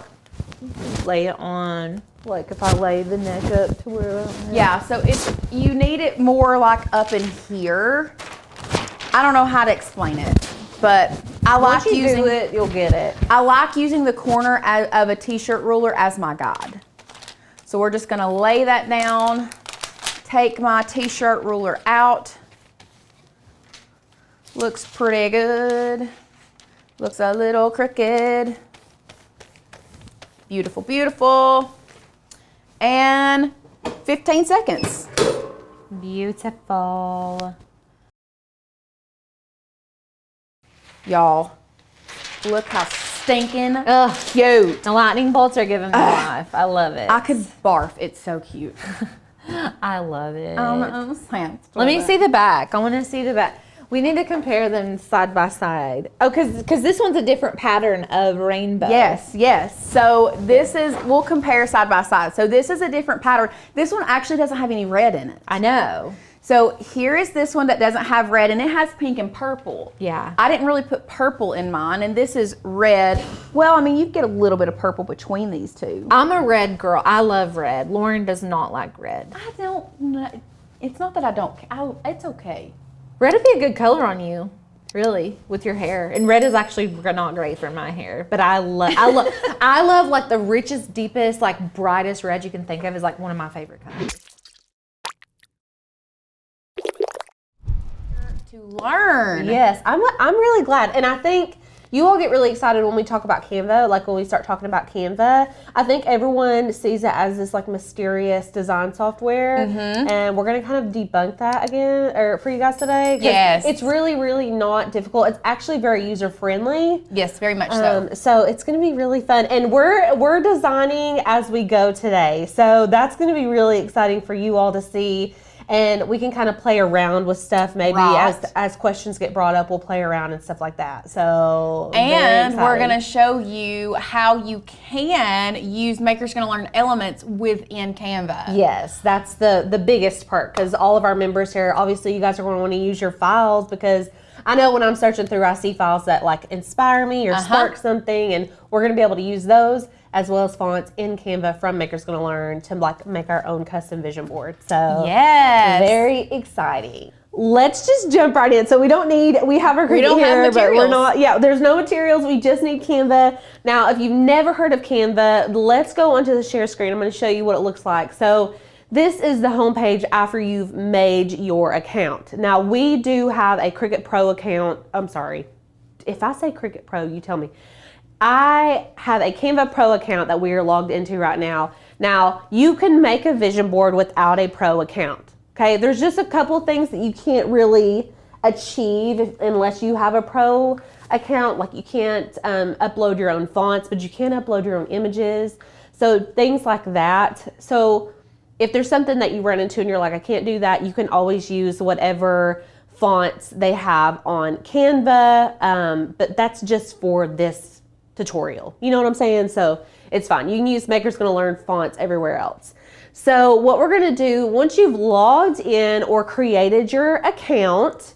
Look, lay it on. Like if I lay the neck up to where. Yeah. So you need it more like up in here. I don't know how to explain it, but I like using it. You'll get it. I like using the corner of a t-shirt ruler as my guide. So we're just gonna lay that down, take my t-shirt ruler out. Looks pretty good. Looks a little crooked. Beautiful, beautiful. And 15 seconds. Beautiful. Y'all, look how stinking cute. The lightning bolts are giving me life. I love it. I could barf. It's so cute. I love it. Let me see the back. I want to see the back. We need to compare them side by side. Oh, because this one's a different pattern of rainbow. Yes. So we'll compare side by side. So this is a different pattern. This one actually doesn't have any red in it. I know. So here is this one that doesn't have red, and it has pink and purple. Yeah. I didn't really put purple in mine, and this is red. Well, I mean, you get a little bit of purple between these two. I'm a red girl. I love red. Lauren does not like red. I don't know. It's not that I don't. It's okay. Red would be a good color on you, really, with your hair. And red is actually not great for my hair, but I love like the richest, deepest, like brightest red you can think of is like one of my favorite colors. To learn. Yes, I'm really glad, and I think you all get really excited when we talk about Canva, like when we start talking about Canva. I think everyone sees it as this like mysterious design software, and we're gonna kind of debunk that again, or for you guys today. Yes, it's really, really not difficult. It's actually very user friendly. Yes, very much so. So it's gonna be really fun, and we're designing as we go today. So that's gonna be really exciting for you all to see. and we can kind of play around with stuff. Maybe Right. as questions get brought up, we'll play around and stuff like that. So And very we're going to exciting. show you how you can use Maker's Gonna Learn elements within Canva. Yes, that's the biggest part, because all of our members here, obviously you guys are going to want to use your files, because I know when I'm searching through, I see files that like inspire me or spark something, and we're going to be able to use those as well as fonts in Canva from Maker's Gonna Learn to like make our own custom vision board. So Yes. very exciting. Let's just jump right in. So we have our Cricut don't have here, but we're materials. not, there's no materials. We just need Canva. Now, if you've never heard of Canva, let's go onto the share screen. I'm going to show you what it looks like. So this is the homepage after you've made your account. Now, we do have a Cricut Pro account. I'm sorry. If I say Cricut Pro, you tell me. I have a Canva Pro account that we are logged into right now. Now, you can make a vision board without a Pro account. Okay, there's just a couple things that you can't really achieve unless you have a Pro account. Like you can't upload your own fonts, but you can upload your own images. So things like that. So if there's something that you run into and you're like, I can't do that, you can always use whatever fonts they have on Canva. But that's just for this tutorial. You know what I'm saying? So it's fine. You can use Maker's Gonna Learn fonts everywhere else. So what we're going to do, once you've logged in or created your account,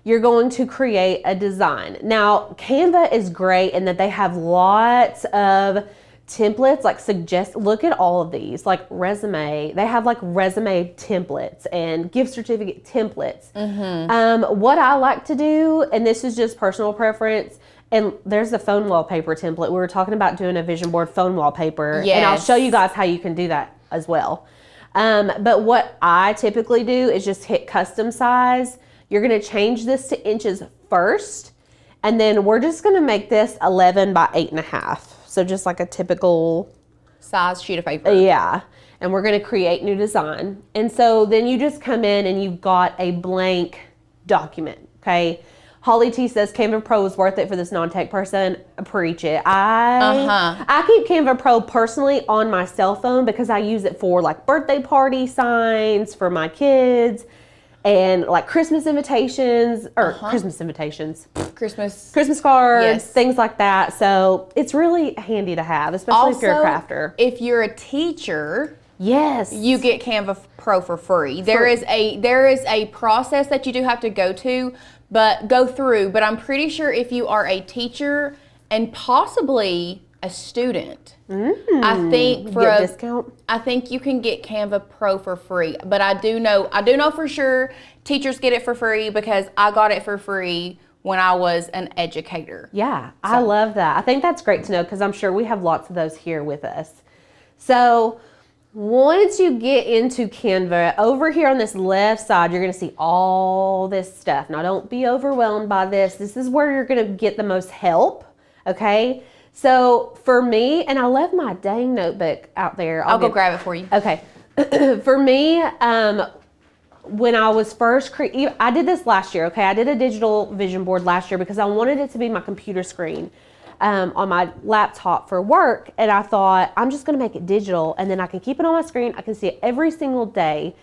you're going to create a design. Now, Canva is great in that they have lots of templates, like look at all of these, like resume. They have like resume templates and gift certificate templates. What I like to do, and this is just personal preference, and there's the phone wallpaper template. We were talking about doing a vision board phone wallpaper. Yes. And I'll show you guys how you can do that as well. But what I typically do is just hit custom size. You're going to change this to inches first. And then we're just going to make this 11 by 8.5. So just like a typical Size sheet of paper. Yeah. And we're going to create new design. And so then you just come in and you've got a blank document. Okay. Holly T says Canva Pro is worth it for this non-tech person. Preach it. I keep Canva Pro personally on my cell phone because I use it for like birthday party signs for my kids and like Christmas invitations Christmas cards, Yes. things like that. So it's really handy to have, especially if you're a crafter. If you're a teacher, Yes. you get Canva Pro for free. There is a process that you do have to go through, but I'm pretty sure if you are a teacher and possibly a student, I think for get a discount. I think you can get Canva Pro for free. But I do know for sure teachers get it for free because I got it for free when I was an educator. Yeah, I love that. I think that's great to know because I'm sure we have lots of those here with us. So once you get into Canva, over here on this left side, you're going to see all this stuff. Now, don't be overwhelmed by this. This is where you're going to get the most help, okay? So for me, and I left my dang notebook out there. I'll go grab it for you. Okay. For me, when I was first I did this last year, okay? I did a digital vision board last year because I wanted it to be my computer screen on my laptop for work. And I thought, I'm just going to make it digital and then I can keep it on my screen. I can see it every single day.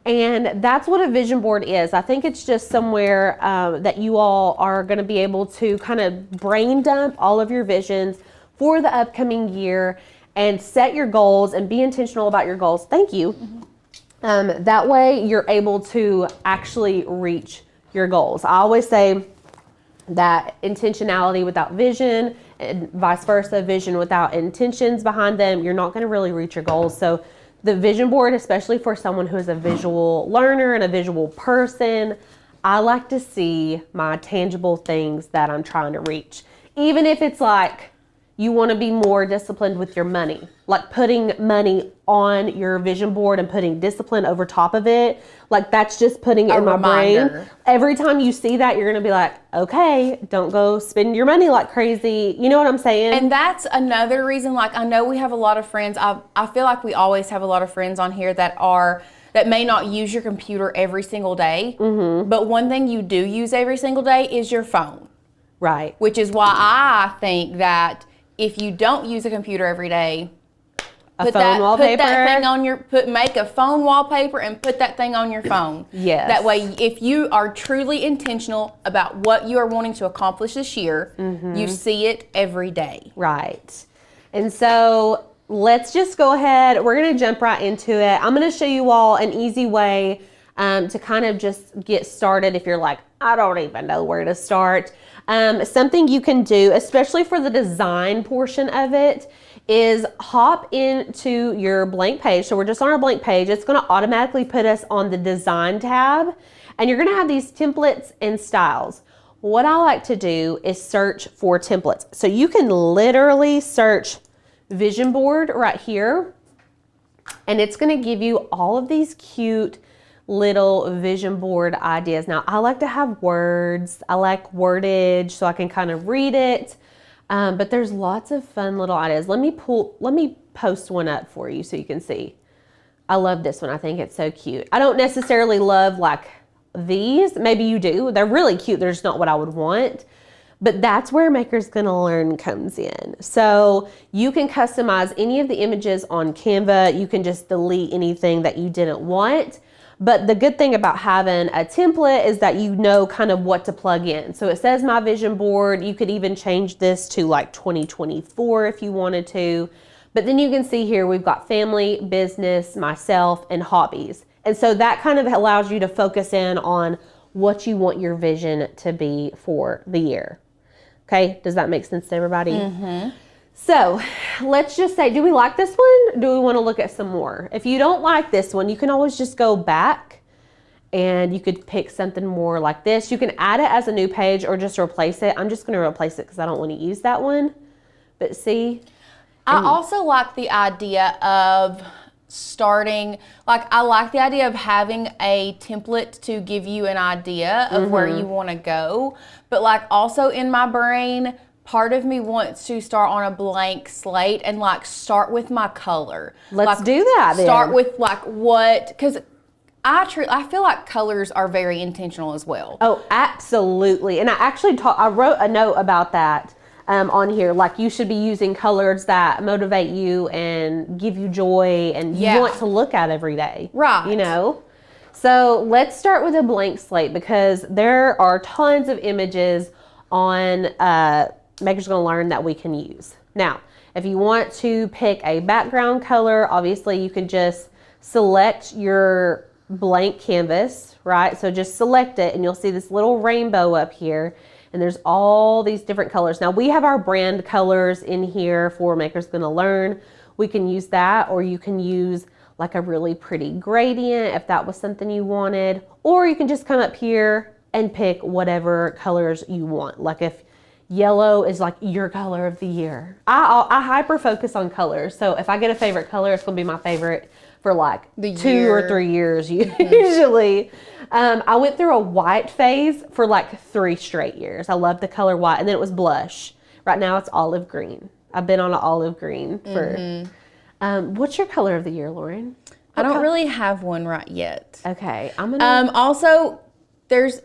And that's what a vision board is. I think it's just somewhere that you all are going to be able to kind of brain dump all of your visions for the upcoming year and set your goals and be intentional about your goals. Thank you. That way you're able to actually reach your goals. I always say that intentionality without vision and vice versa, vision without intentions behind them, you're not going to really reach your goals. So the vision board, especially for someone who is a visual learner and a visual person, I like to see my tangible things that I'm trying to reach. Even if it's like you want to be more disciplined with your money, like putting money on your vision board and putting discipline over top of it. Like that's just putting it in my brain. Every time you see that, you're going to be like, okay, don't go spend your money like crazy. You know what I'm saying? And that's another reason, like I know we have a lot of friends. I feel like we always have a lot of friends on here that may not use your computer every single day. Mm-hmm. But one thing you do use every single day is your phone. Right. Which is why I think that if you don't use a computer every day, Put phone wallpaper. Put that thing on your make a phone wallpaper and put that thing on your phone. Yes. That way, if you are truly intentional about what you are wanting to accomplish this year, you see it every day. Right. And so let's just go ahead. We're going to jump right into it. I'm going to show you all an easy way to kind of just get started if you're like, I don't even know where to start. Something you can do, especially for the design portion of it, is hop into your blank page. So we're just on our blank page. It's going to automatically put us on the design tab, and you're going to have these templates and styles. What I like to do is search for templates. So you can literally search vision board right here, and it's going to give you all of these cute little vision board ideas. Now, I like to have words. I like wordage so I can kind of read it. But there's lots of fun little ideas. Let me post one up for you so you can see. I love this one. I think it's so cute. I don't necessarily love like these. Maybe you do. They're really cute. They're just not what I would want. But that's where Maker's Gonna Learn comes in. So you can customize any of the images on Canva. You can just delete anything that you didn't want. But the good thing about having a template is that you know kind of what to plug in. So it says my vision board. You could even change this to like 2024 if you wanted to. But then you can see here we've got family, business, myself, and hobbies. And so that kind of allows you to focus in on what you want your vision to be for the year. Okay, does that make sense to everybody? Mm-hmm. So let's just say, do we like this one? Do we want to look at some more? If you don't like this one, you can always just go back and you could pick something more like this. You can add it as a new page or just replace it. I'm just going to replace it because I don't want to use that one. But see? I also like the idea of starting, like I like the idea of having a template to give you an idea of where you want to go. But like also in my brain, part of me wants to start on a blank slate and like start with my color. Let's like, do that then. Start with like what, because I feel like colors are very intentional as well. Oh, absolutely. And I actually I wrote a note about that on here. Like you should be using colors that motivate you and give you joy and you want to look at every day. Right. You know? So let's start with a blank slate because there are tons of images on Maker's Gonna Learn that we can use. Now, if you want to pick a background color, obviously you can just select your blank canvas, right? So just select it and you'll see this little rainbow up here and there's all these different colors. Now we have our brand colors in here for Maker's Gonna Learn. We can use that, or you can use like a really pretty gradient if that was something you wanted, or you can just come up here and pick whatever colors you want. Like if yellow is like your color of the year. I hyper focus on colors. So if I get a favorite color, it's gonna be my favorite for like 2 or 3 years usually. I went through a white phase for like 3 straight years. I loved the color white, and then it was blush. Right now it's olive green. I've been on an olive green for, what's your color of the year, Lauren? I don't really have one right yet. Okay, I'm gonna. Also, there's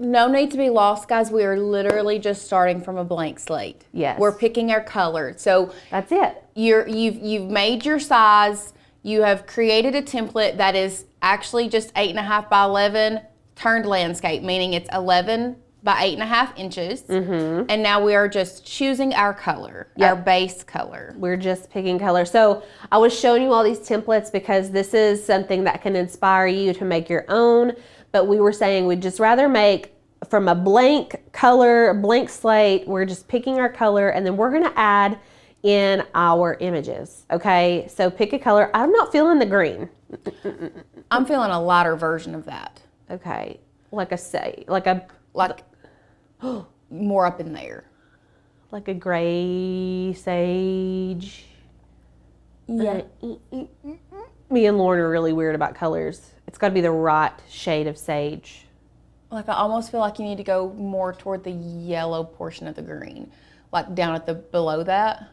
no need to be lost, guys. We are literally just starting from a blank slate. Yes. We're picking our color. So that's it. You've made your size. You have created a template that is actually just 8.5 by 11 turned landscape, meaning it's 11 by 8.5 inches. Mm-hmm. And now we are just choosing our color, our base color. We're just picking color. So I was showing you all these templates because this is something that can inspire you to make your own. But we were saying we'd just rather make from a blank color, blank slate. We're just picking our color and then we're going to add in our images. Okay, so pick a color. I'm not feeling the green. I'm feeling a lighter version of that. Okay, like more up in there. Like a gray sage. Yeah. Me and Lauren are really weird about colors. It's got to be the right shade of sage. Like I almost feel like you need to go more toward the yellow portion of the green, like down at the below that.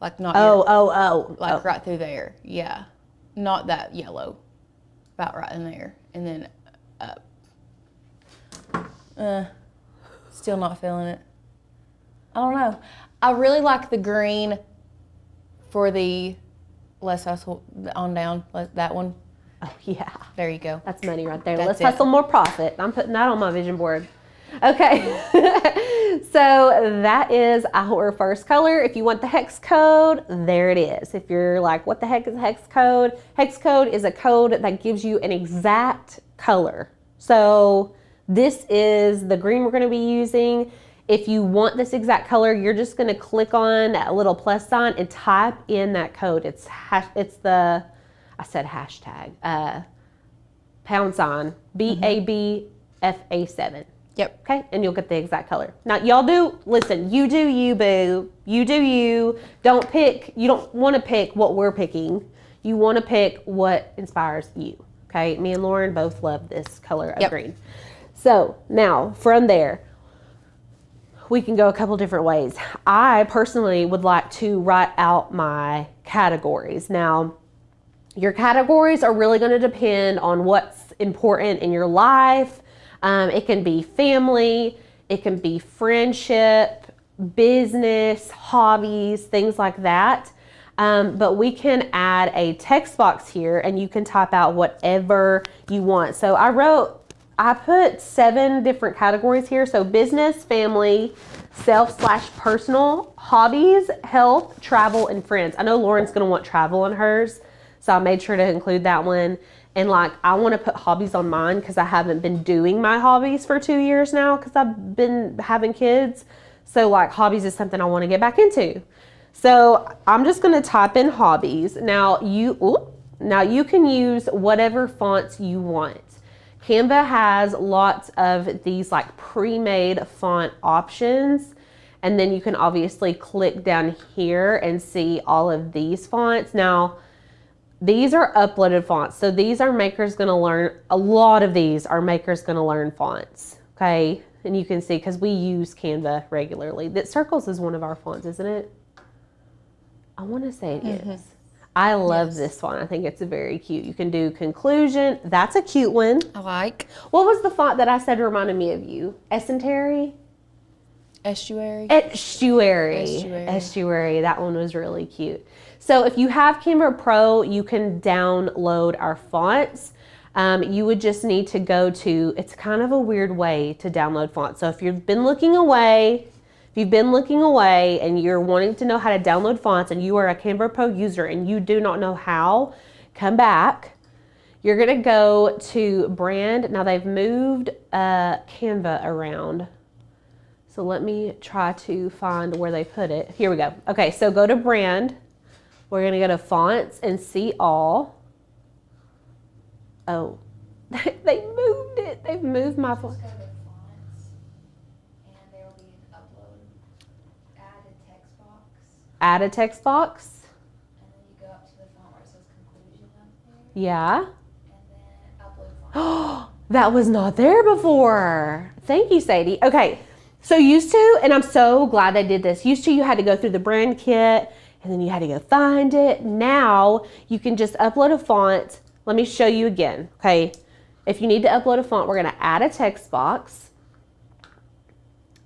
Like not right through there. Yeah, not that yellow. About right in there, and then up. Still not feeling it. I don't know. I really like the green for the Let's Hustle on down, that one. Oh, yeah. There you go. That's money right there. That's Let's it. hustle more profit. I'm putting that on my vision board. Okay. So that is our first color. If you want the hex code, there it is. If you're like, what the heck is a hex code? Hex code is a code that gives you an exact color. So this is the green we're going to be using. If you want this exact color, you're just going to click on that little plus sign and type in that code. It's the, I said hashtag, pound sign, BABFA7. Yep. Okay, and you'll get the exact color. Now, y'all listen, you do you, boo. You do you. You don't want to pick what we're picking. You want to pick what inspires you. Okay, me and Lauren both love this color of green. So now, from there, we can go a couple different ways. I personally would like to write out my categories. Now, your categories are really going to depend on what's important in your life. It can be family, it can be friendship, business, hobbies, things like that. But we can add a text box here and you can type out whatever you want. So I put 7 different categories here. So business, family, self/personal, hobbies, health, travel, and friends. I know Lauren's gonna want travel on hers, so I made sure to include that one. And like, I want to put hobbies on mine because I haven't been doing my hobbies for 2 years now because I've been having kids. So like, hobbies is something I want to get back into. So I'm just going to type in hobbies. Now you can use whatever fonts you want. Canva has lots of these like pre-made font options. And then you can obviously click down here and see all of these fonts. Now, these are uploaded fonts. So these are Maker's Gonna Learn. A lot of these are Maker's Gonna Learn fonts. Okay. And you can see, because we use Canva regularly, that Circles is one of our fonts, isn't it? I want to say it is. I love this font. I think it's very cute. You can do conclusion. That's a cute one. I like. What was the font that I said reminded me of you? Estuary? Estuary. Estuary. That one was really cute. So if you have Canva Pro, you can download our fonts. You would just need to go to, it's kind of a weird way to download fonts. So if you've been looking away and you're wanting to know how to download fonts and you are a Canva Pro user and you do not know how, come back. You're gonna go to brand. Now they've moved Canva around. So let me try to find where they put it. Here we go. Okay, so go to brand. We're gonna go to fonts and see all. Oh, they moved it. They've moved my font. Just go to fonts, and there will be an upload, add a text box, Add a text box. and then you go up to the font where it says conclusion up there, Yeah. and then upload font. That was not there before. Thank you, Sadie. Okay, so used to, and I'm so glad they did this, used to you had to go through the brand kit and then you had to go find it. Now you can just upload a font. Let me show you again, okay? If you need to upload a font, we're gonna add a text box.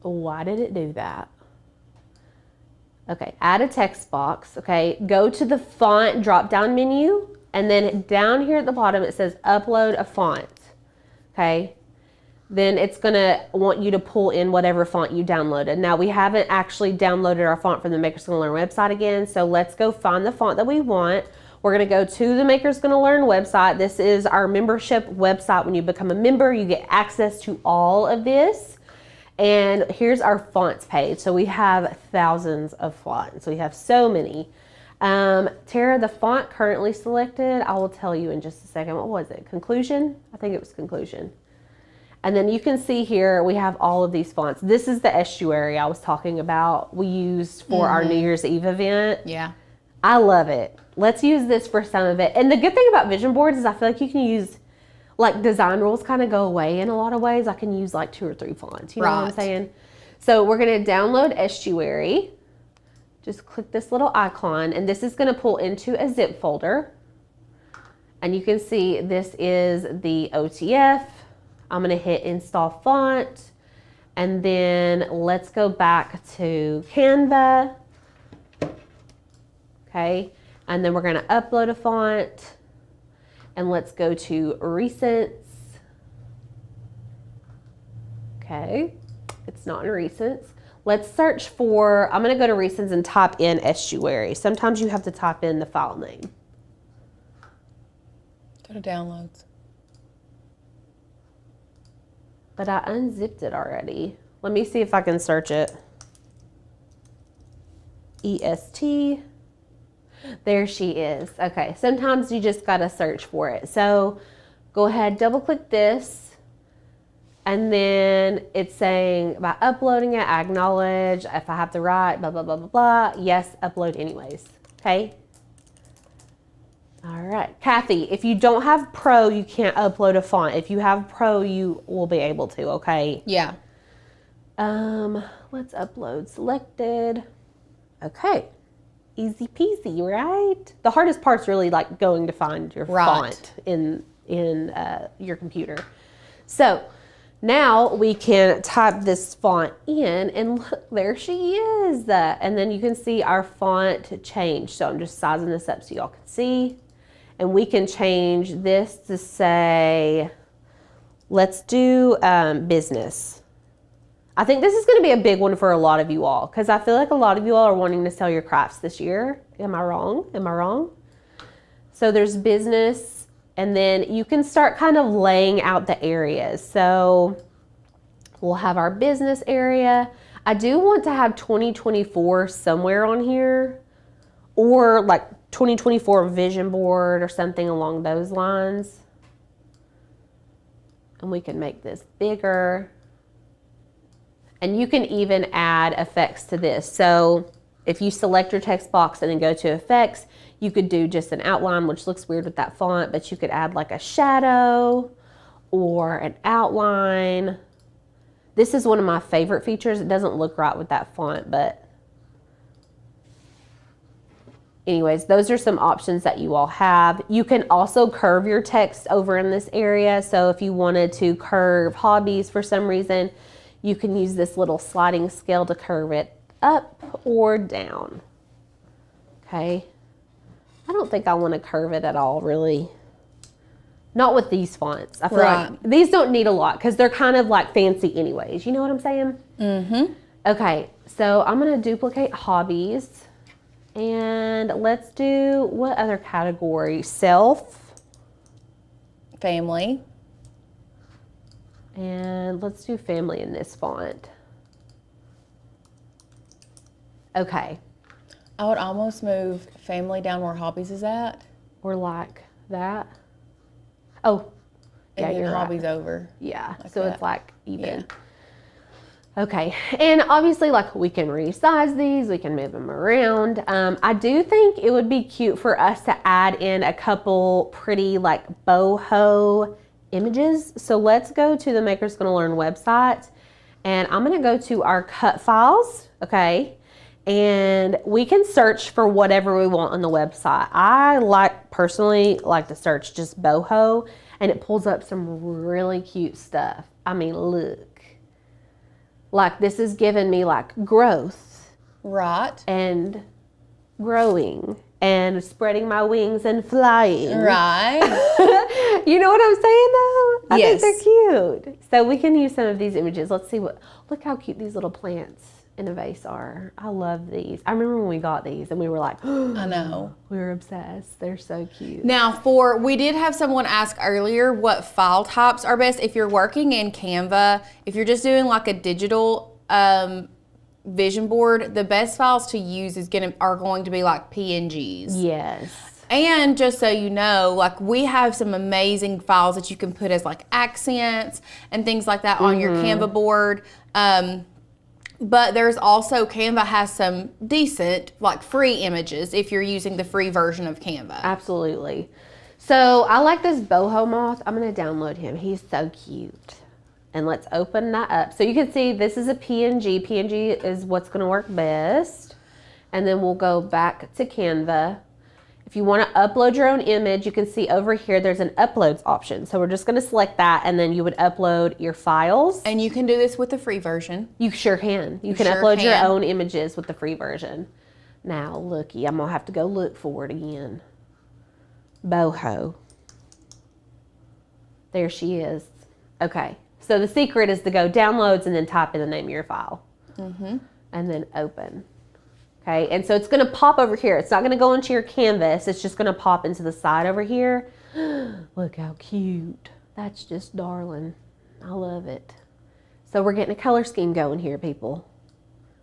Why did it do that? Okay, add a text box, okay? Go to the font drop-down menu, and then down here at the bottom it says upload a font, okay? Then it's gonna want you to pull in whatever font you downloaded. Now we haven't actually downloaded our font from the Maker's Gonna Learn website again, so let's go find the font that we want. We're gonna go to the Maker's Gonna Learn website. This is our membership website. When you become a member, you get access to all of this. And here's our fonts page. So we have thousands of fonts. We have so many. Tara, the font currently selected, I will tell you in just a second. What was it? Conclusion? I think it was Conclusion. And then you can see here, we have all of these fonts. This is the estuary I was talking about we used for our New Year's Eve event. Yeah. I love it. Let's use this for some of it. And the good thing about vision boards is I feel like you can use, like, design rules kind of go away in a lot of ways. I can use like 2 or 3 fonts. You know what I'm saying? So we're going to download estuary. Just click this little icon, and this is going to pull into a zip folder. And you can see this is the OTF. I'm going to hit install font, and then let's go back to Canva. Okay, and then we're going to upload a font, and let's go to Recents. Okay, it's not in Recents. Let's search for, I'm going to go to Recents and type in estuary. Sometimes you have to type in the file name. Go to downloads. But I unzipped it already. Let me see if I can search it. EST. There she is. Okay, sometimes you just gotta search for it. So go ahead, double click this, and then it's saying by uploading it, I acknowledge if I have to write, blah, blah, blah, blah, blah. Yes, upload anyways, okay? All right, Kathy, if you don't have Pro, you can't upload a font. If you have Pro, you will be able to, okay? Yeah. Let's upload selected. Okay. Easy peasy, right? The hardest part's really like going to find your font in your computer. So now we can type this font in, and look, there she is. And then you can see our font change. So I'm just sizing this up so y'all can see. And we can change this to say, let's do business. I think this is going to be a big one for a lot of you all, because I feel like a lot of you all are wanting to sell your crafts this year. Am I wrong? Am I wrong? So there's business, and then you can start kind of laying out the areas. So we'll have our business area. I do want to have 2024 somewhere on here, or like 2024 vision board or something along those lines. And we can make this bigger. And you can even add effects to this. So if you select your text box and then go to effects, you could do just an outline, which looks weird with that font, but you could add like a shadow or an outline. This is one of my favorite features. It doesn't look right with that font, but anyways, those are some options that you all have. You can also curve your text over in this area. So if you wanted to curve hobbies for some reason, you can use this little sliding scale to curve it up or down. Okay. I don't think I want to curve it at all, really. Not with these fonts. I feel like these don't need a lot because they're kind of like fancy anyways. You know what I'm saying? Mm-hmm. Okay, so I'm going to duplicate hobbies. And let's do, what other category? Self. Family. And let's do family in this font. Okay. I would almost move family down where hobbies is at. Or like that. Oh, yeah, and then you're hobbies right. over. Yeah, like so that. it's like even. Yeah. Okay, and obviously like we can resize these, we can move them around. I do think it would be cute for us to add in a couple pretty like boho images. So let's go to the Maker's Gonna Learn website, and I'm gonna go to our cut files, okay? And we can search for whatever we want on the website. I personally like to search just boho, and it pulls up some really cute stuff. I mean, look. Like this is giving me like growth. Right. And growing. And spreading my wings and flying. Right. You know what I'm saying though? I Yes. think they're cute. So we can use some of these images. Let's see look how cute these little plants in a vase are. I love these. I remember when we got these and we were like, I know. we were obsessed. They're so cute. Now we did have someone ask earlier what file types are best if you're working in Canva. If you're just doing like a digital vision board, the best files to use are going to be like PNGs. Yes. And just so you know, like we have some amazing files that you can put as like accents and things like that on your Canva board. But there's also, Canva has some decent, like free images if you're using the free version of Canva. Absolutely. So I like this boho moth. I'm going to download him. He's so cute. And let's open that up. So you can see this is a PNG. PNG is what's going to work best. And then we'll go back to Canva. If you want to upload your own image, you can see over here there's an uploads option. So we're just going to select that, and then you would upload your files. And you can do this with the free version. You sure can. You can sure upload your can. own images with the free version. Now, looky, I'm gonna have to go look for it again. Boho. There she is. Okay, so the secret is to go downloads and then type in the name of your file. And then open. Okay, and so it's gonna pop over here. It's not gonna go into your canvas. It's just gonna pop into the side over here. Look how cute. That's just darling. I love it. So we're getting a color scheme going here, people.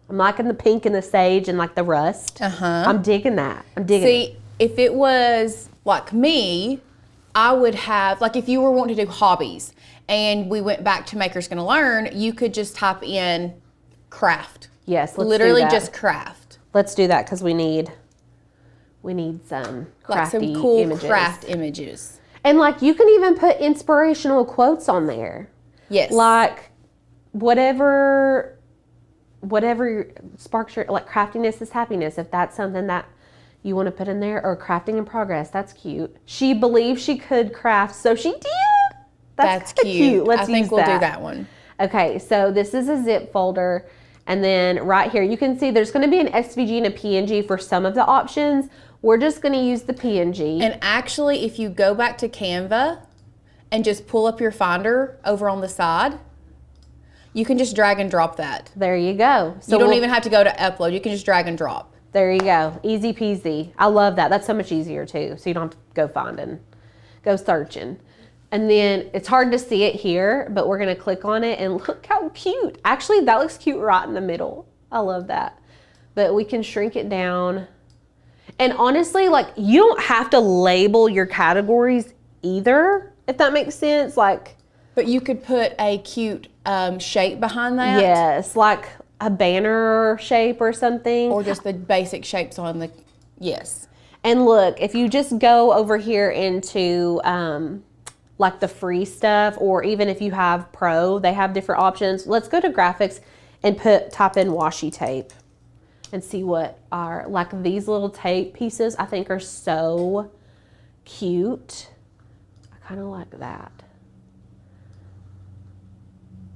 I'm liking the pink and the sage and like the rust. I'm digging that. I'm digging it. See, if it was like me, I would have, like if you were wanting to do hobbies and we went back to Maker's Gonna Learn, you could just type in craft. Yes, let's literally do that. just craft. Let's do that because we need some crafty like some cool images. craft images. And like you can even put inspirational quotes on there. Yes. Like whatever sparks your, like craftiness is happiness. If that's something that you want to put in there, or crafting in progress, that's cute. She believed she could craft, so she did. That's cute. Let's I think use we'll that. do that one. Okay, so this is a zip folder. And then right here, you can see there's going to be an SVG and a PNG for some of the options. We're just going to use the PNG. And actually, if you go back to Canva and just pull up your Finder over on the side, you can just drag and drop that. There you go. So you don't even have to go to upload. You can just drag and drop. There you go. Easy peasy. I love that. That's so much easier too. So you don't have to go finding, go searching. And then it's hard to see it here, but we're going to click on it and look how cute. Actually, that looks cute right in the middle. I love that. But we can shrink it down. And honestly, like you don't have to label your categories either, if that makes sense. Like, but you could put a cute shape behind that. Yes, like a banner shape or something. Or just the basic shapes on the, yes. And look, if you just go over here into like the free stuff, or even if you have pro, they have different options. Let's go to graphics and type in washi tape and see what are, like these little tape pieces I think are so cute. I kind of like that.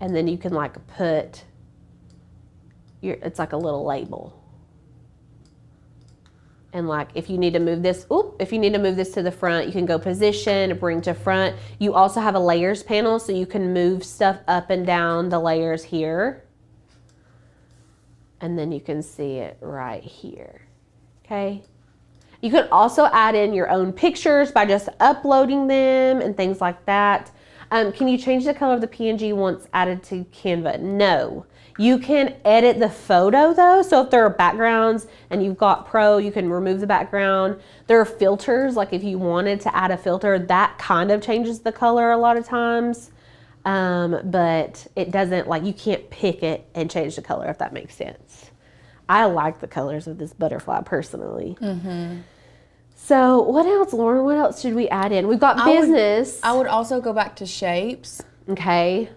And then you can like put it's like a little label. And like if you need to move this, if you need to move this to the front, you can go position, bring to front. You also have a layers panel, so you can move stuff up and down the layers here. And then you can see it right here, okay? You can also add in your own pictures by just uploading them and things like that. Can you change the color of the PNG once added to Canva? No. You can edit the photo though. So if there are backgrounds and you've got pro, you can remove the background. There are filters, like if you wanted to add a filter, that kind of changes the color a lot of times. But it doesn't, like you can't pick it and change the color, if that makes sense. I like the colors of this butterfly personally. So what else, Lauren? What else should we add in? We've got business. I would also go back to shapes. Okay.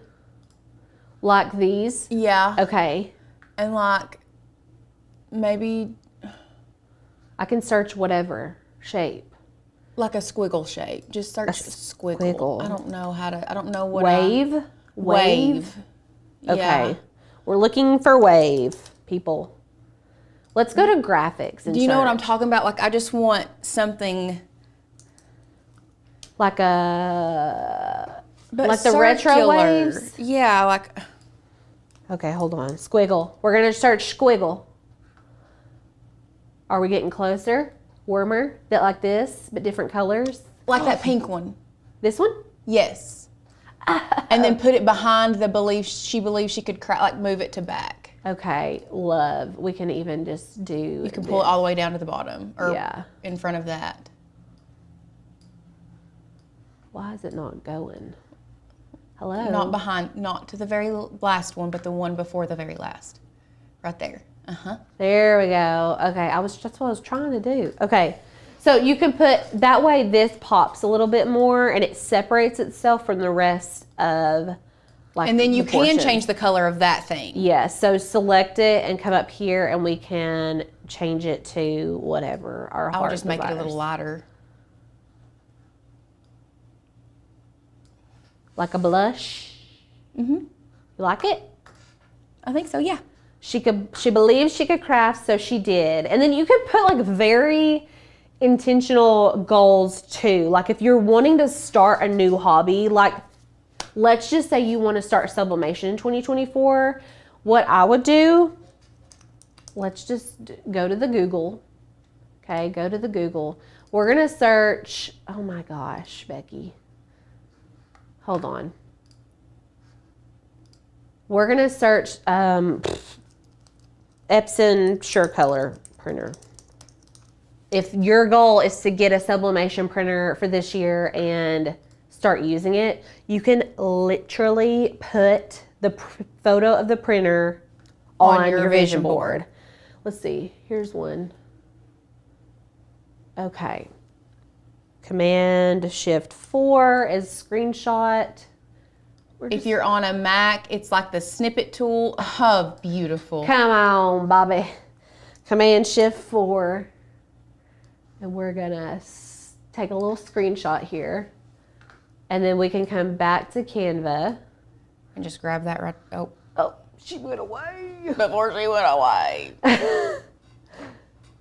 Like these? Yeah. Okay. And like maybe I can search whatever shape. like a squiggle shape. Just search squiggle. I don't know how to, I don't know what. Wave? Wave. Okay. Yeah. We're looking for wave, people. Let's go to graphics and Do you know what I'm search. talking about? Like I just want something Like a, but like the retro circular. waves? Yeah, like Okay, hold on. Squiggle. We're gonna search squiggle. Are we getting closer? Warmer? Bit like this, but different colors? that pink one. This one? Yes. And then put it behind the belief she believes she could like move it to back. Okay, love. We can even just do. You can pull it all the way down to the bottom or Yeah. in front of that. Why is it not going? Hello? Not behind, not to the very last one, but the one before the very last. Right there. There we go. Okay, that's what I was trying to do. Okay, so you can put, that way this pops a little bit more and it separates itself from the rest of like And then you the can portion. change the color of that thing. Yes, so select it and come up here and we can change it to whatever our I'll heart just make it a desires. little lighter. Like a blush. You like it? I think so, yeah. She believes she could craft, so she did. And then you could put like very intentional goals too. Like if you're wanting to start a new hobby, like let's just say you want to start sublimation in 2024. What I would do, let's just go to the Google. Okay, go to the Google. We're going to search, oh my gosh, Becky. Hold on. We're going to search Epson SureColor printer. If your goal is to get a sublimation printer for this year and start using it, you can literally put the photo of the printer on your vision board. Let's see, here's one. Okay. Command Shift 4 is screenshot. If you're on a Mac, it's like the snippet tool. Oh, beautiful. Come on, Bobby. Command Shift 4. And we're gonna take a little screenshot here. And then we can come back to Canva. And just grab that right. Oh, she went away. before she went away.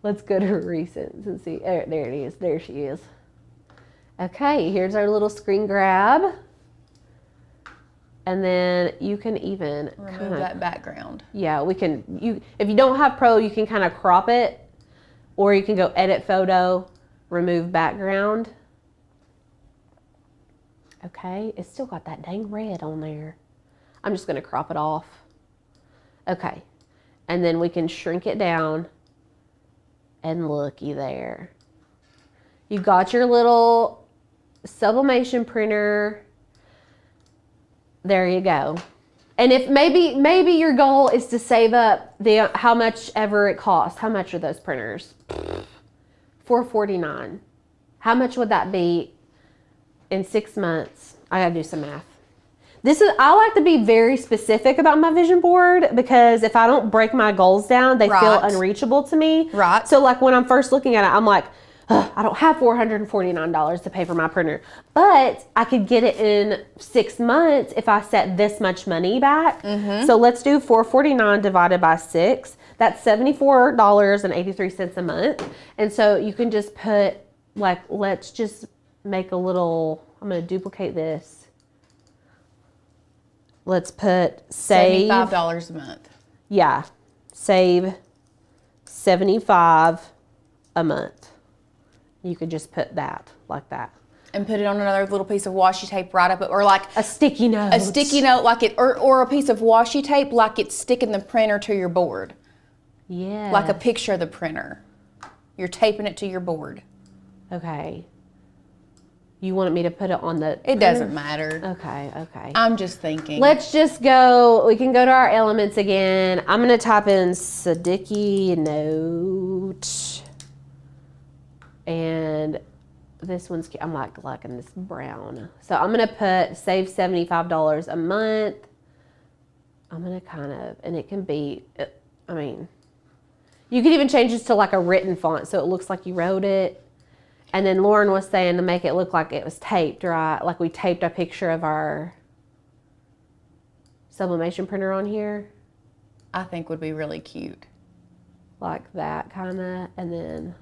Let's go to recents and see. There it is. There she is. Okay, here's our little screen grab. And then you can even remove that background. Yeah, we can. If you don't have Pro, you can kind of crop it, or you can go edit photo, remove background. Okay, it's still got that dang red on there. I'm just gonna crop it off. Okay, and then we can shrink it down, and looky there. You got your little sublimation printer. There you go. And if maybe your goal is to save up how much ever it costs. How much are those printers? $449. How much would that be in 6 months? I gotta do some math. I like to be very specific about my vision board, because if I don't break my goals down, they feel unreachable to me. Right. So like when I'm first looking at it, I'm like, I don't have $449 to pay for my printer, but I could get it in 6 months if I set this much money back. Mm-hmm. So let's do $449 divided by 6. That's $74.83 a month. And so you can just put like, let's just make a little, I'm going to duplicate this. Let's put save. $75 a month. Yeah. Save $75 a month. You could just put that like that. And put it on another little piece of washi tape right up, or like a sticky note. A sticky note, like it, or a piece of washi tape, like it's sticking the printer to your board. Yeah. Like a picture of the printer. You're taping it to your board. Okay. You wanted me to put it on the... It doesn't matter. Okay. I'm just thinking. Let's just go... We can go to our elements again. I'm going to type in sticky note. And this one's... I'm like liking this brown. So I'm going to put save $75 a month. I'm going to kind of... And it can be... I mean... You could even change this to like a written font so it looks like you wrote it. And then Lauren was saying to make it look like it was taped, right? Like we taped a picture of our sublimation printer on here. I think would be really cute. Like that kind of, and then.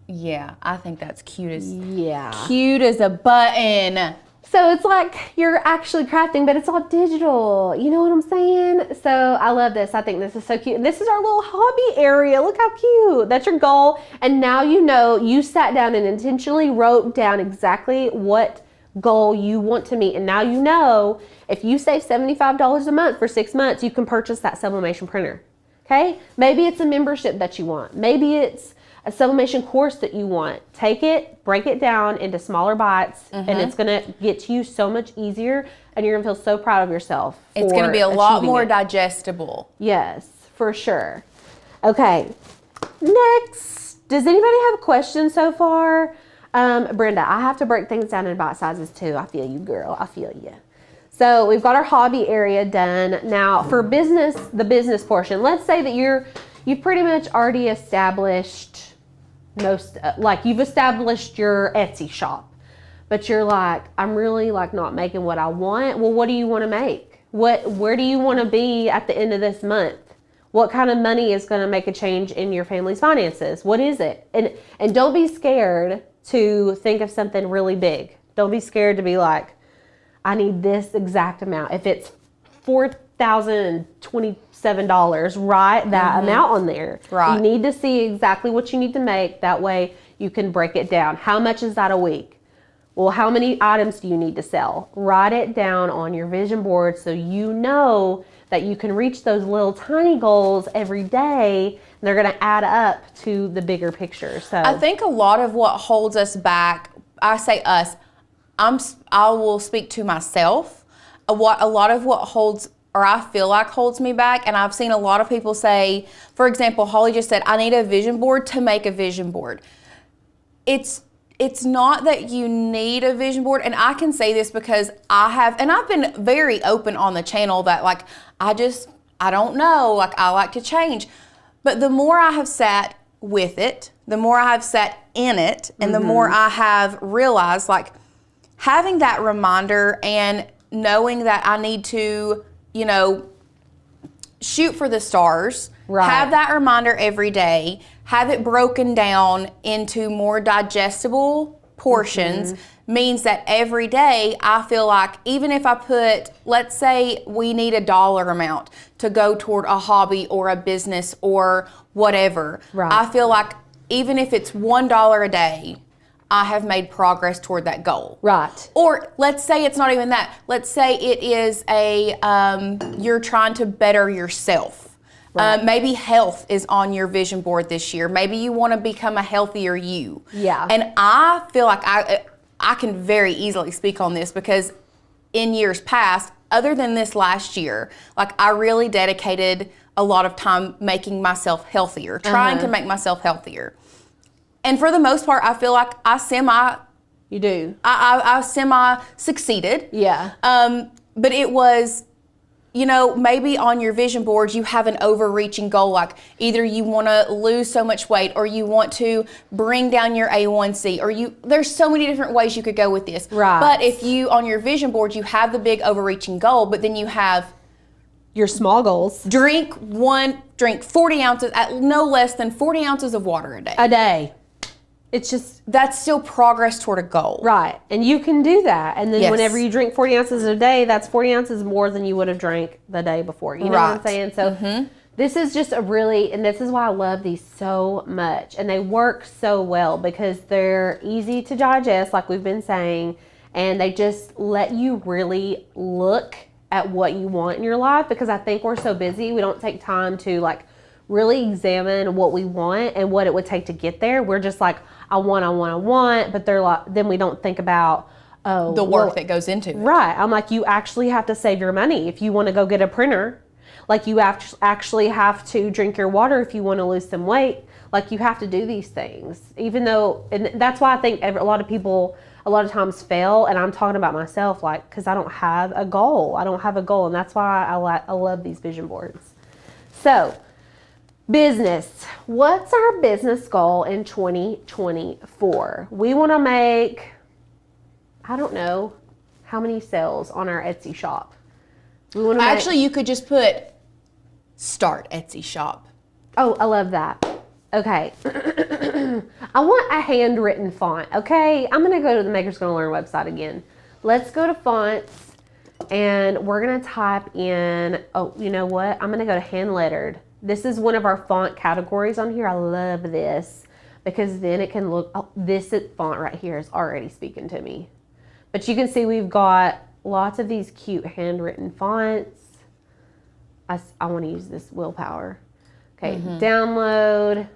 Yeah, I think that's cute as. Yeah. Cute as a button. So it's like you're actually crafting, but it's all digital. You know what I'm saying? So I love this. I think this is so cute. And this is our little hobby area. Look how cute. That's your goal. And now you know you sat down and intentionally wrote down exactly what goal you want to meet. And now you know if you save $75 a month for 6 months, you can purchase that sublimation printer. Okay? Maybe it's a membership that you want. Maybe it's a sublimation course that you want. Take it, break it down into smaller bites, and it's gonna get to you so much easier, and you're gonna feel so proud of yourself. It's gonna be a lot more digestible. Yes, for sure. Okay, next. Does anybody have questions so far? Brenda, I have to break things down in bite sizes too. I feel you, girl. I feel you. So we've got our hobby area done. Now for business, the business portion, let's say that you've pretty much already established you've established your Etsy shop, but you're like, I'm really like not making what I want. Well, what do you want to make? Where do you want to be at the end of this month? What kind of money is going to make a change in your family's finances? What is it? And don't be scared to think of something really big. Don't be scared to be like, I need this exact amount. If it's $4,027, write that amount on there. Right. You need to see exactly what you need to make. That way you can break it down. How much is that a week? Well, how many items do you need to sell? Write it down on your vision board so you know that you can reach those little tiny goals every day, and they're going to add up to the bigger picture. So I think a lot of what holds us back, I say us, I will speak to myself. A lot of what holds, or I feel like holds me back, and I've seen a lot of people say, for example, Holly just said, I need a vision board to make a vision board. It's not that you need a vision board, and I can say this because I've been very open on the channel that like, I don't know, like I like to change. But the more I have sat with it, the more I have sat in it, and the more I have realized like having that reminder and knowing that I need to, shoot for the stars, Right. have that reminder every day, have it broken down into more digestible portions, means that every day I feel like even if I put, let's say we need a dollar amount to go toward a hobby or a business or whatever, Right. I feel like even if it's $1 a day, I have made progress toward that goal. right. Or let's say it's not even that. Let's say it is you're trying to better yourself. Right. Maybe health is on your vision board this year. Maybe you want to become a healthier you. Yeah. And I feel like I can very easily speak on this because in years past, other than this last year, like I really dedicated a lot of time making myself healthier, trying to make myself healthier. And for the most part, I feel like I You do. semi succeeded. Yeah. But it was, maybe on your vision board, you have an overreaching goal. Like either you want to lose so much weight or you want to bring down your A1C or there's so many different ways you could go with this. Right. But if you, on your vision board, you have the big overreaching goal, but then you have Your small goals. drink 40 ounces, at no less than 40 ounces of water a day. A day. It's just, That's still progress toward a goal. right. And you can do that. And then Yes. whenever you drink 40 ounces a day, that's 40 ounces more than you would have drank the day before. You know what I'm Right. saying? So this is just and this is why I love these so much. And they work so well because they're easy to digest, like we've been saying. And they just let you really look at what you want in your life, because I think we're so busy. We don't take time to like really examine what we want and what it would take to get there. We're just like, I want, but they're like, then we don't think about, The work that goes into it. Right. I'm like, you actually have to save your money if you want to go get a printer. Like you actually have to drink your water if you want to lose some weight. Like you have to do these things, even though, and that's why I think a lot of people a lot of times fail. And I'm talking about myself, like, cause I don't have a goal. And that's why I love these vision boards. So business, what's our business goal in 2024? We want to make, I don't know, how many sales on our Etsy shop. We want to Actually, you could just put start Etsy shop. Oh, I love that. Okay. I want a handwritten font. Okay. I'm going to go to the Makers Gonna Learn website again. Let's go to fonts and we're going to type in, oh, you know what? I'm going to go to hand lettered. This is one of our font categories on here. I love this because then it can look, oh, this font right here is already speaking to me. But you can see we've got lots of these cute handwritten fonts. I want to use this Willpower. Okay, download,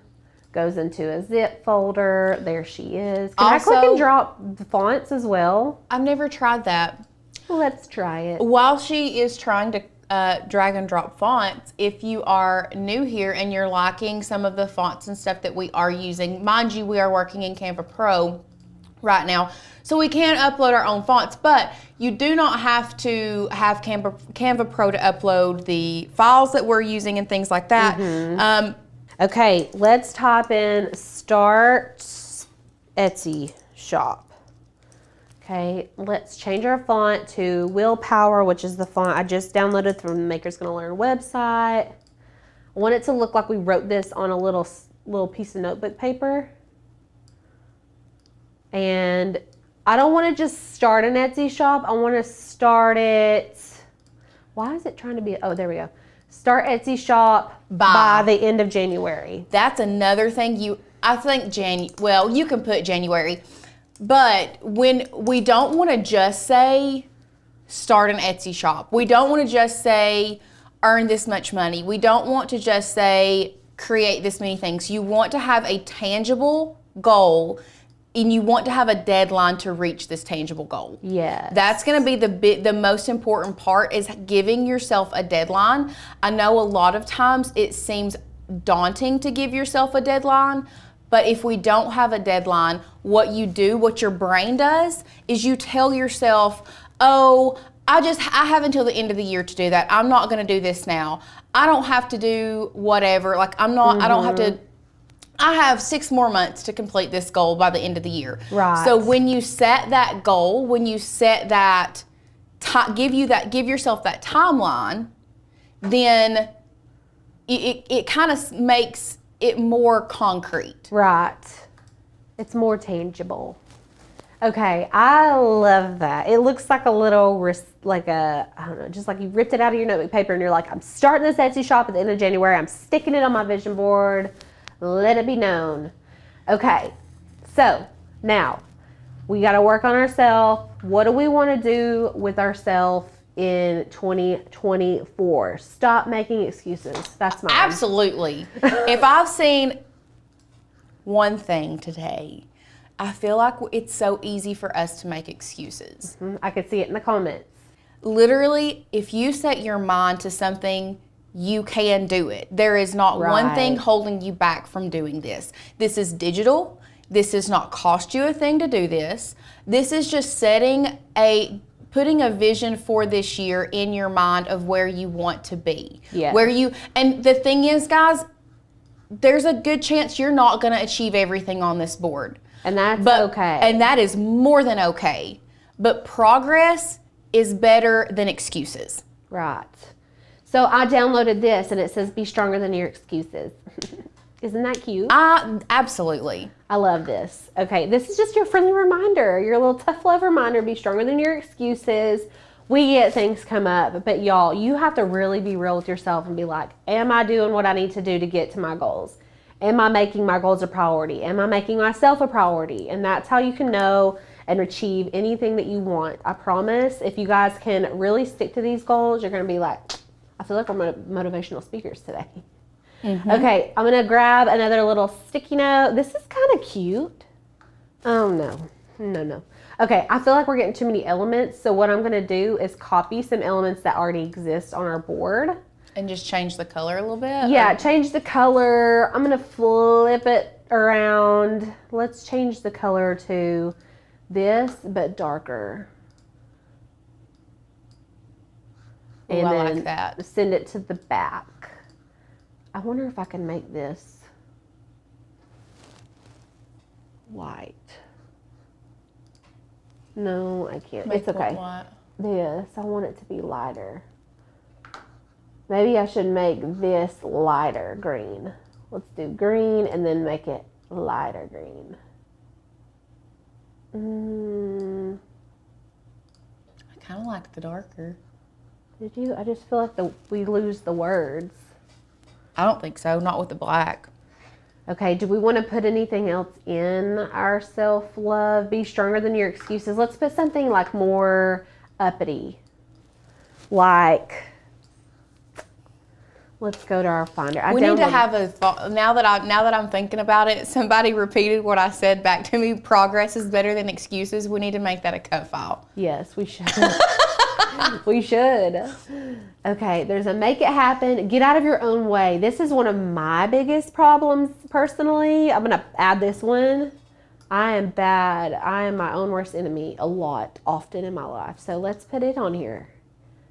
goes into a zip folder. There she is. Can I click and drop the fonts as well? I've never tried that. Let's try it. While she is trying to drag and drop fonts, if you are new here and you're liking some of the fonts and stuff that we are using, mind you, we are working in Canva Pro right now, so we can upload our own fonts, but you do not have to have Canva Pro to upload the files that we're using and things like that. Okay, let's type in start Etsy shop. Okay, let's change our font to Willpower, which is the font I just downloaded from the Makers Gonna Learn website. I want it to look like we wrote this on a little piece of notebook paper. And I don't want to just start an Etsy shop. I want to start it. Why is it trying to be? Oh, there we go. Start Etsy shop by the end of January. That's another thing I think well, you can put January, but when we don't want to just say start an Etsy shop. We don't want to just say earn this much money. We don't want to just say create this many things. You want to have a tangible goal, and you want to have a deadline to reach this tangible goal. Yeah. That's going to be the most important part, is giving yourself a deadline. I know a lot of times it seems daunting to give yourself a deadline, but if we don't have a deadline, what your brain does is you tell yourself, oh, I have until the end of the year to do that. I'm not going to do this now. I don't have to do whatever. Like I don't have to. I have 6 more months to complete this goal by the end of the year. Right. So when you set that goal, when you set that, give yourself that timeline, then it kind of makes it more concrete. Right. It's more tangible. Okay, I love that. It looks like a little, I don't know, just like you ripped it out of your notebook paper and you're like, I'm starting this Etsy shop at the end of January. I'm sticking it on my vision board. Let it be known. Okay, so now we got to work on ourselves. What do we want to do with ourselves in 2024? Stop making excuses. That's mine. Absolutely. If I've seen one thing today, I feel like it's so easy for us to make excuses. I could see it in the comments. Literally, if you set your mind to something, you can do it. There is not one thing holding you back from doing this. This is digital. This does not cost you a thing to do this. This is just putting a vision for this year in your mind of where you want to be. Yeah. And the thing is, guys, there's a good chance you're not going to achieve everything on this board. And that's okay. And that is more than okay. But progress is better than excuses. Right. So I downloaded this and it says be stronger than your excuses. Isn't that cute? Absolutely. I love this. Okay, this is just your friendly reminder, your little tough love reminder, be stronger than your excuses. We get things come up, but y'all, you have to really be real with yourself and be like, am I doing what I need to do to get to my goals? Am I making my goals a priority? Am I making myself a priority? And that's how you can know and achieve anything that you want. I promise, if you guys can really stick to these goals, you're going to be like, I feel like we're motivational speakers today. Mm-hmm. Okay, I'm going to grab another little sticky note. This is kind of cute. Oh, no. Okay, I feel like we're getting too many elements. So what I'm going to do is copy some elements that already exist on our board. And just change the color a little bit? Yeah, change the color. I'm going to flip it around. Let's change the color to this, but darker. Ooh, And I then like that. Send it to the back. I wonder if I can make this white. No, I can't. It's okay. This, I want it to be lighter. Maybe I should make this lighter green. Let's do green and then make it lighter green. I kind of like the darker. Did you? I just feel like we lose the words. I don't think so, not with the black. Okay, do we want to put anything else in our self-love? Be stronger than your excuses. Let's put something like more uppity. Like, let's go to our finder. We need to have a thought. Now that I'm thinking about it, somebody repeated what I said back to me. Progress is better than excuses. We need to make that a cut file. Yes, we should. We should. Okay, there's a make it happen. Get out of your own way. This is one of my biggest problems personally. I'm going to add this one. I am bad. I am my own worst enemy often in my life. So let's put it on here.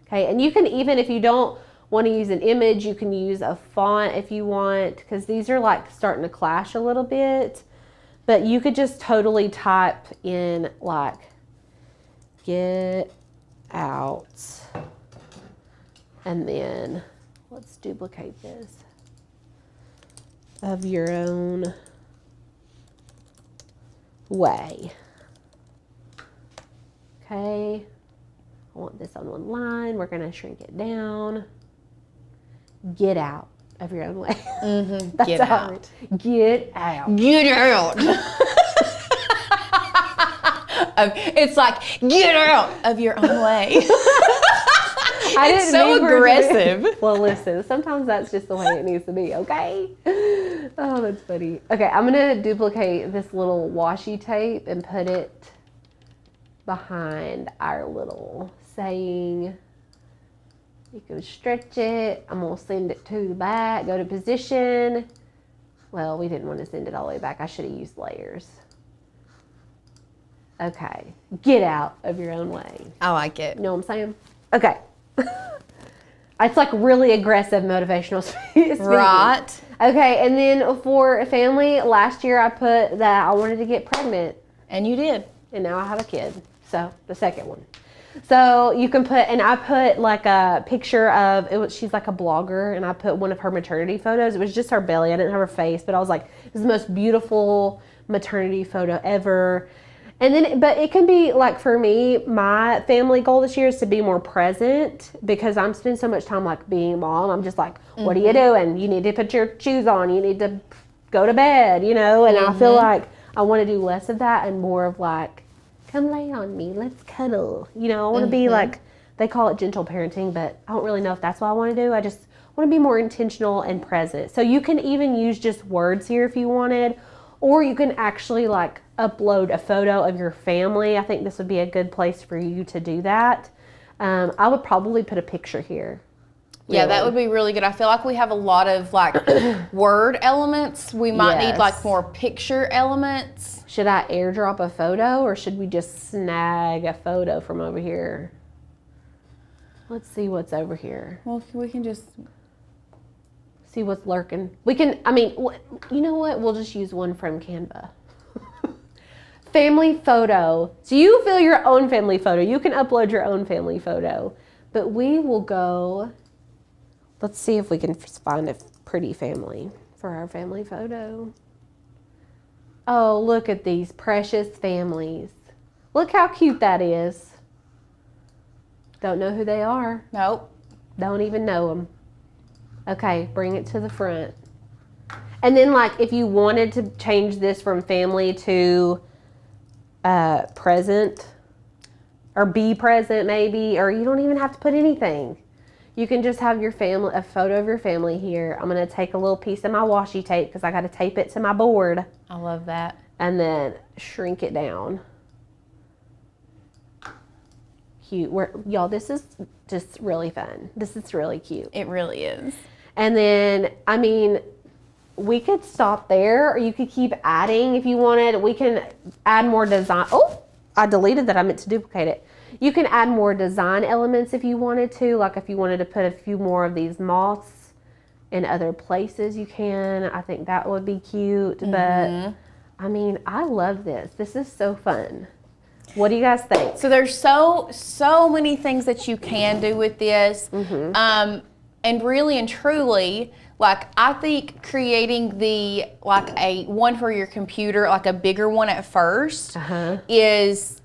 Okay, and you can even, if you don't want to use an image, you can use a font if you want, because these are like starting to clash a little bit. But you could just totally type in like get out. And then let's duplicate this. Of your own way. Okay. I want this on one line. We're going to shrink it down. Get out of your own way. Mm-hmm. That's Get how out. Get out. Get out. It's like, get out of your own way. It's so aggressive. Well, listen, sometimes that's just the way it needs to be, okay? Oh, that's funny. Okay, I'm going to duplicate this little washi tape and put it behind our little saying. You can stretch it. I'm going to send it to the back. Go to position. Well, we didn't want to send it all the way back. I should have used layers. Okay. Get out of your own way. I like it. You know what I'm saying? Okay. It's like really aggressive motivational speaking. Right. Okay, and then for family, last year I put that I wanted to get pregnant. And you did. And now I have a kid. So, the second one. So, you can put, and I put like a picture of, she's like a blogger, and I put one of her maternity photos. It was just her belly. I didn't have her face, but I was like, this is the most beautiful maternity photo ever. And then, but it can be like, for me, my family goal this year is to be more present, because I'm spending so much time like being a mom. I'm just like, what are you doing? You need to put your shoes on. You need to go to bed, you know? And I feel like I want to do less of that and more of like, come lay on me, let's cuddle. You know, I want to be like, they call it gentle parenting, but I don't really know if that's what I want to do. I just want to be more intentional and present. So you can even use just words here if you wanted, or you can actually like upload a photo of your family. I think this would be a good place for you to do that. I would probably put a picture here. Yeah, Really. that would be really good. I feel like we have a lot of like word elements. We might need like more picture elements. Should I airdrop a photo, or should we just snag a photo from over here? Let's see what's over here. Well, we can just See what's lurking. We can, I mean, you know what? We'll just use one from Canva. Family photo. So you fill your own family photo. You can upload your own family photo. But we will go, let's see if we can find a pretty family for our family photo. Oh, look at these precious families. Look how cute that is. Don't know who they are. nope. Don't even know them. Okay, bring it to the front. And then, like, if you wanted to change this from family to present, or be present maybe, or you don't even have to put anything. You can just have your family, a photo of your family here. I'm going to take a little piece of my washi tape because I got to tape it to my board, I love that. and then shrink it down. Cute. Y'all, this is just really fun. This is really cute. It really is. And then, I mean, we could stop there, or you could keep adding if you wanted. We can add more design. Oh, I deleted that. I meant to duplicate it. You can add more design elements if you wanted to. Like if you wanted to put a few more of these moths in other places, you can. I think that would be cute. But, I mean, I love this. This is so fun. What do you guys think? So there's so many things that you can do with this. And really and truly, like, I think creating like a one for your computer, like a bigger one at first, is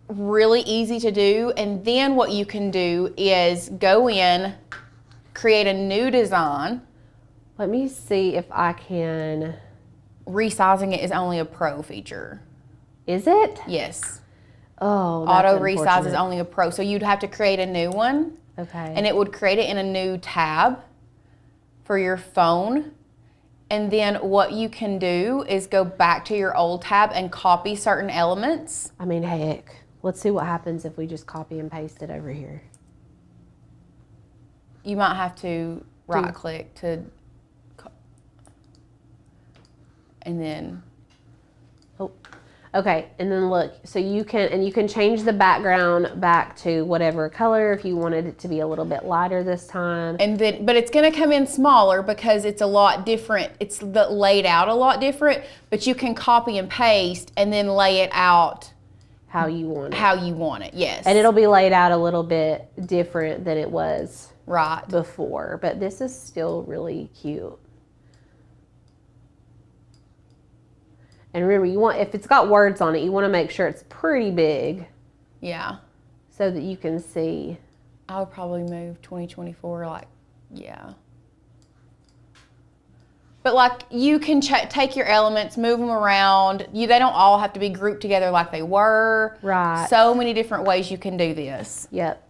really easy to do. And then what you can do is go in, create a new design. Let me see if I can. Resizing it is only a pro feature. Is it? Yes. Oh, that's Auto resize is unfortunate. only a pro. So you'd have to create a new one. Okay. And it would create it in a new tab for your phone. And then what you can do is go back to your old tab and copy certain elements. I mean, heck. Let's see what happens if we just copy and paste it over here. You might have to right click to, and then. Oh, okay. And then look, so you can change the background back to whatever color if you wanted it to be a little bit lighter this time. And then, but it's going to come in smaller because it's a lot different. It's laid out a lot different, but you can copy and paste and then lay it out how you want it. How you want it, yes. And it'll be laid out a little bit different than it was right before. But this is still really cute. And remember, you want, if it's got words on it, you want to make sure it's pretty big. Yeah. So that you can see. I would probably move 2024, like, yeah. But like, you can take your elements, move them around. They don't all have to be grouped together like they were. Right. So many different ways you can do this. Yep.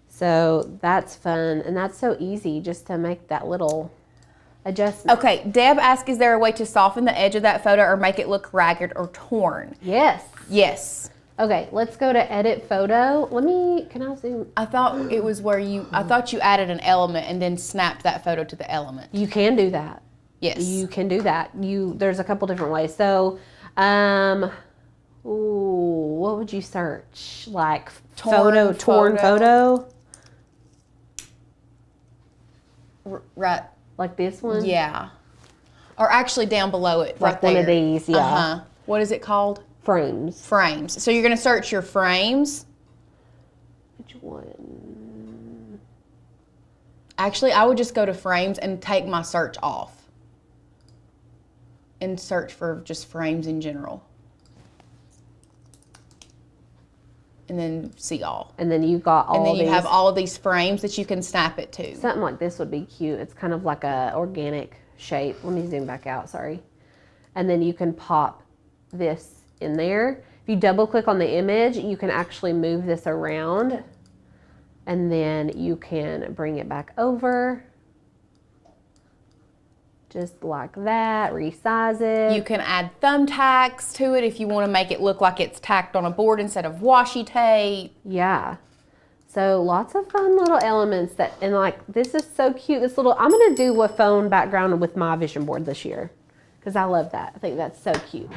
So that's fun. And that's so easy just to make that little adjustment. Okay, Deb asked, is there a way to soften the edge of that photo or make it look ragged or torn? Yes. Yes. Okay, let's go to edit photo. Can I zoom? I thought it was where I thought you added an element and then snapped that photo to the element. You can do that. Yes. You can do that. There's a couple different ways. So, what would you search? Like torn photo? Right. Like this one? Yeah. Or actually down below it, Like right there. one of these, yeah. Uh-huh. What is it called? Frames. Frames. So you're going to search your frames. Which one? Actually, I would just go to frames and take my search off. And search for just frames in general. And then see all. And then you got all And then you these. have all of these frames that you can snap it to. Something like this would be cute. It's kind of like a organic shape. Let me zoom back out, sorry. And then you can pop this in there. If you double click on the image, you can actually move this around. And then you can bring it back over. Just like that, resize it. You can add thumbtacks to it if you want to make it look like it's tacked on a board instead of washi tape. Yeah. So lots of fun little elements and like, this is so cute. I'm going to do a phone background with my vision board this year because I love that. I think that's so cute.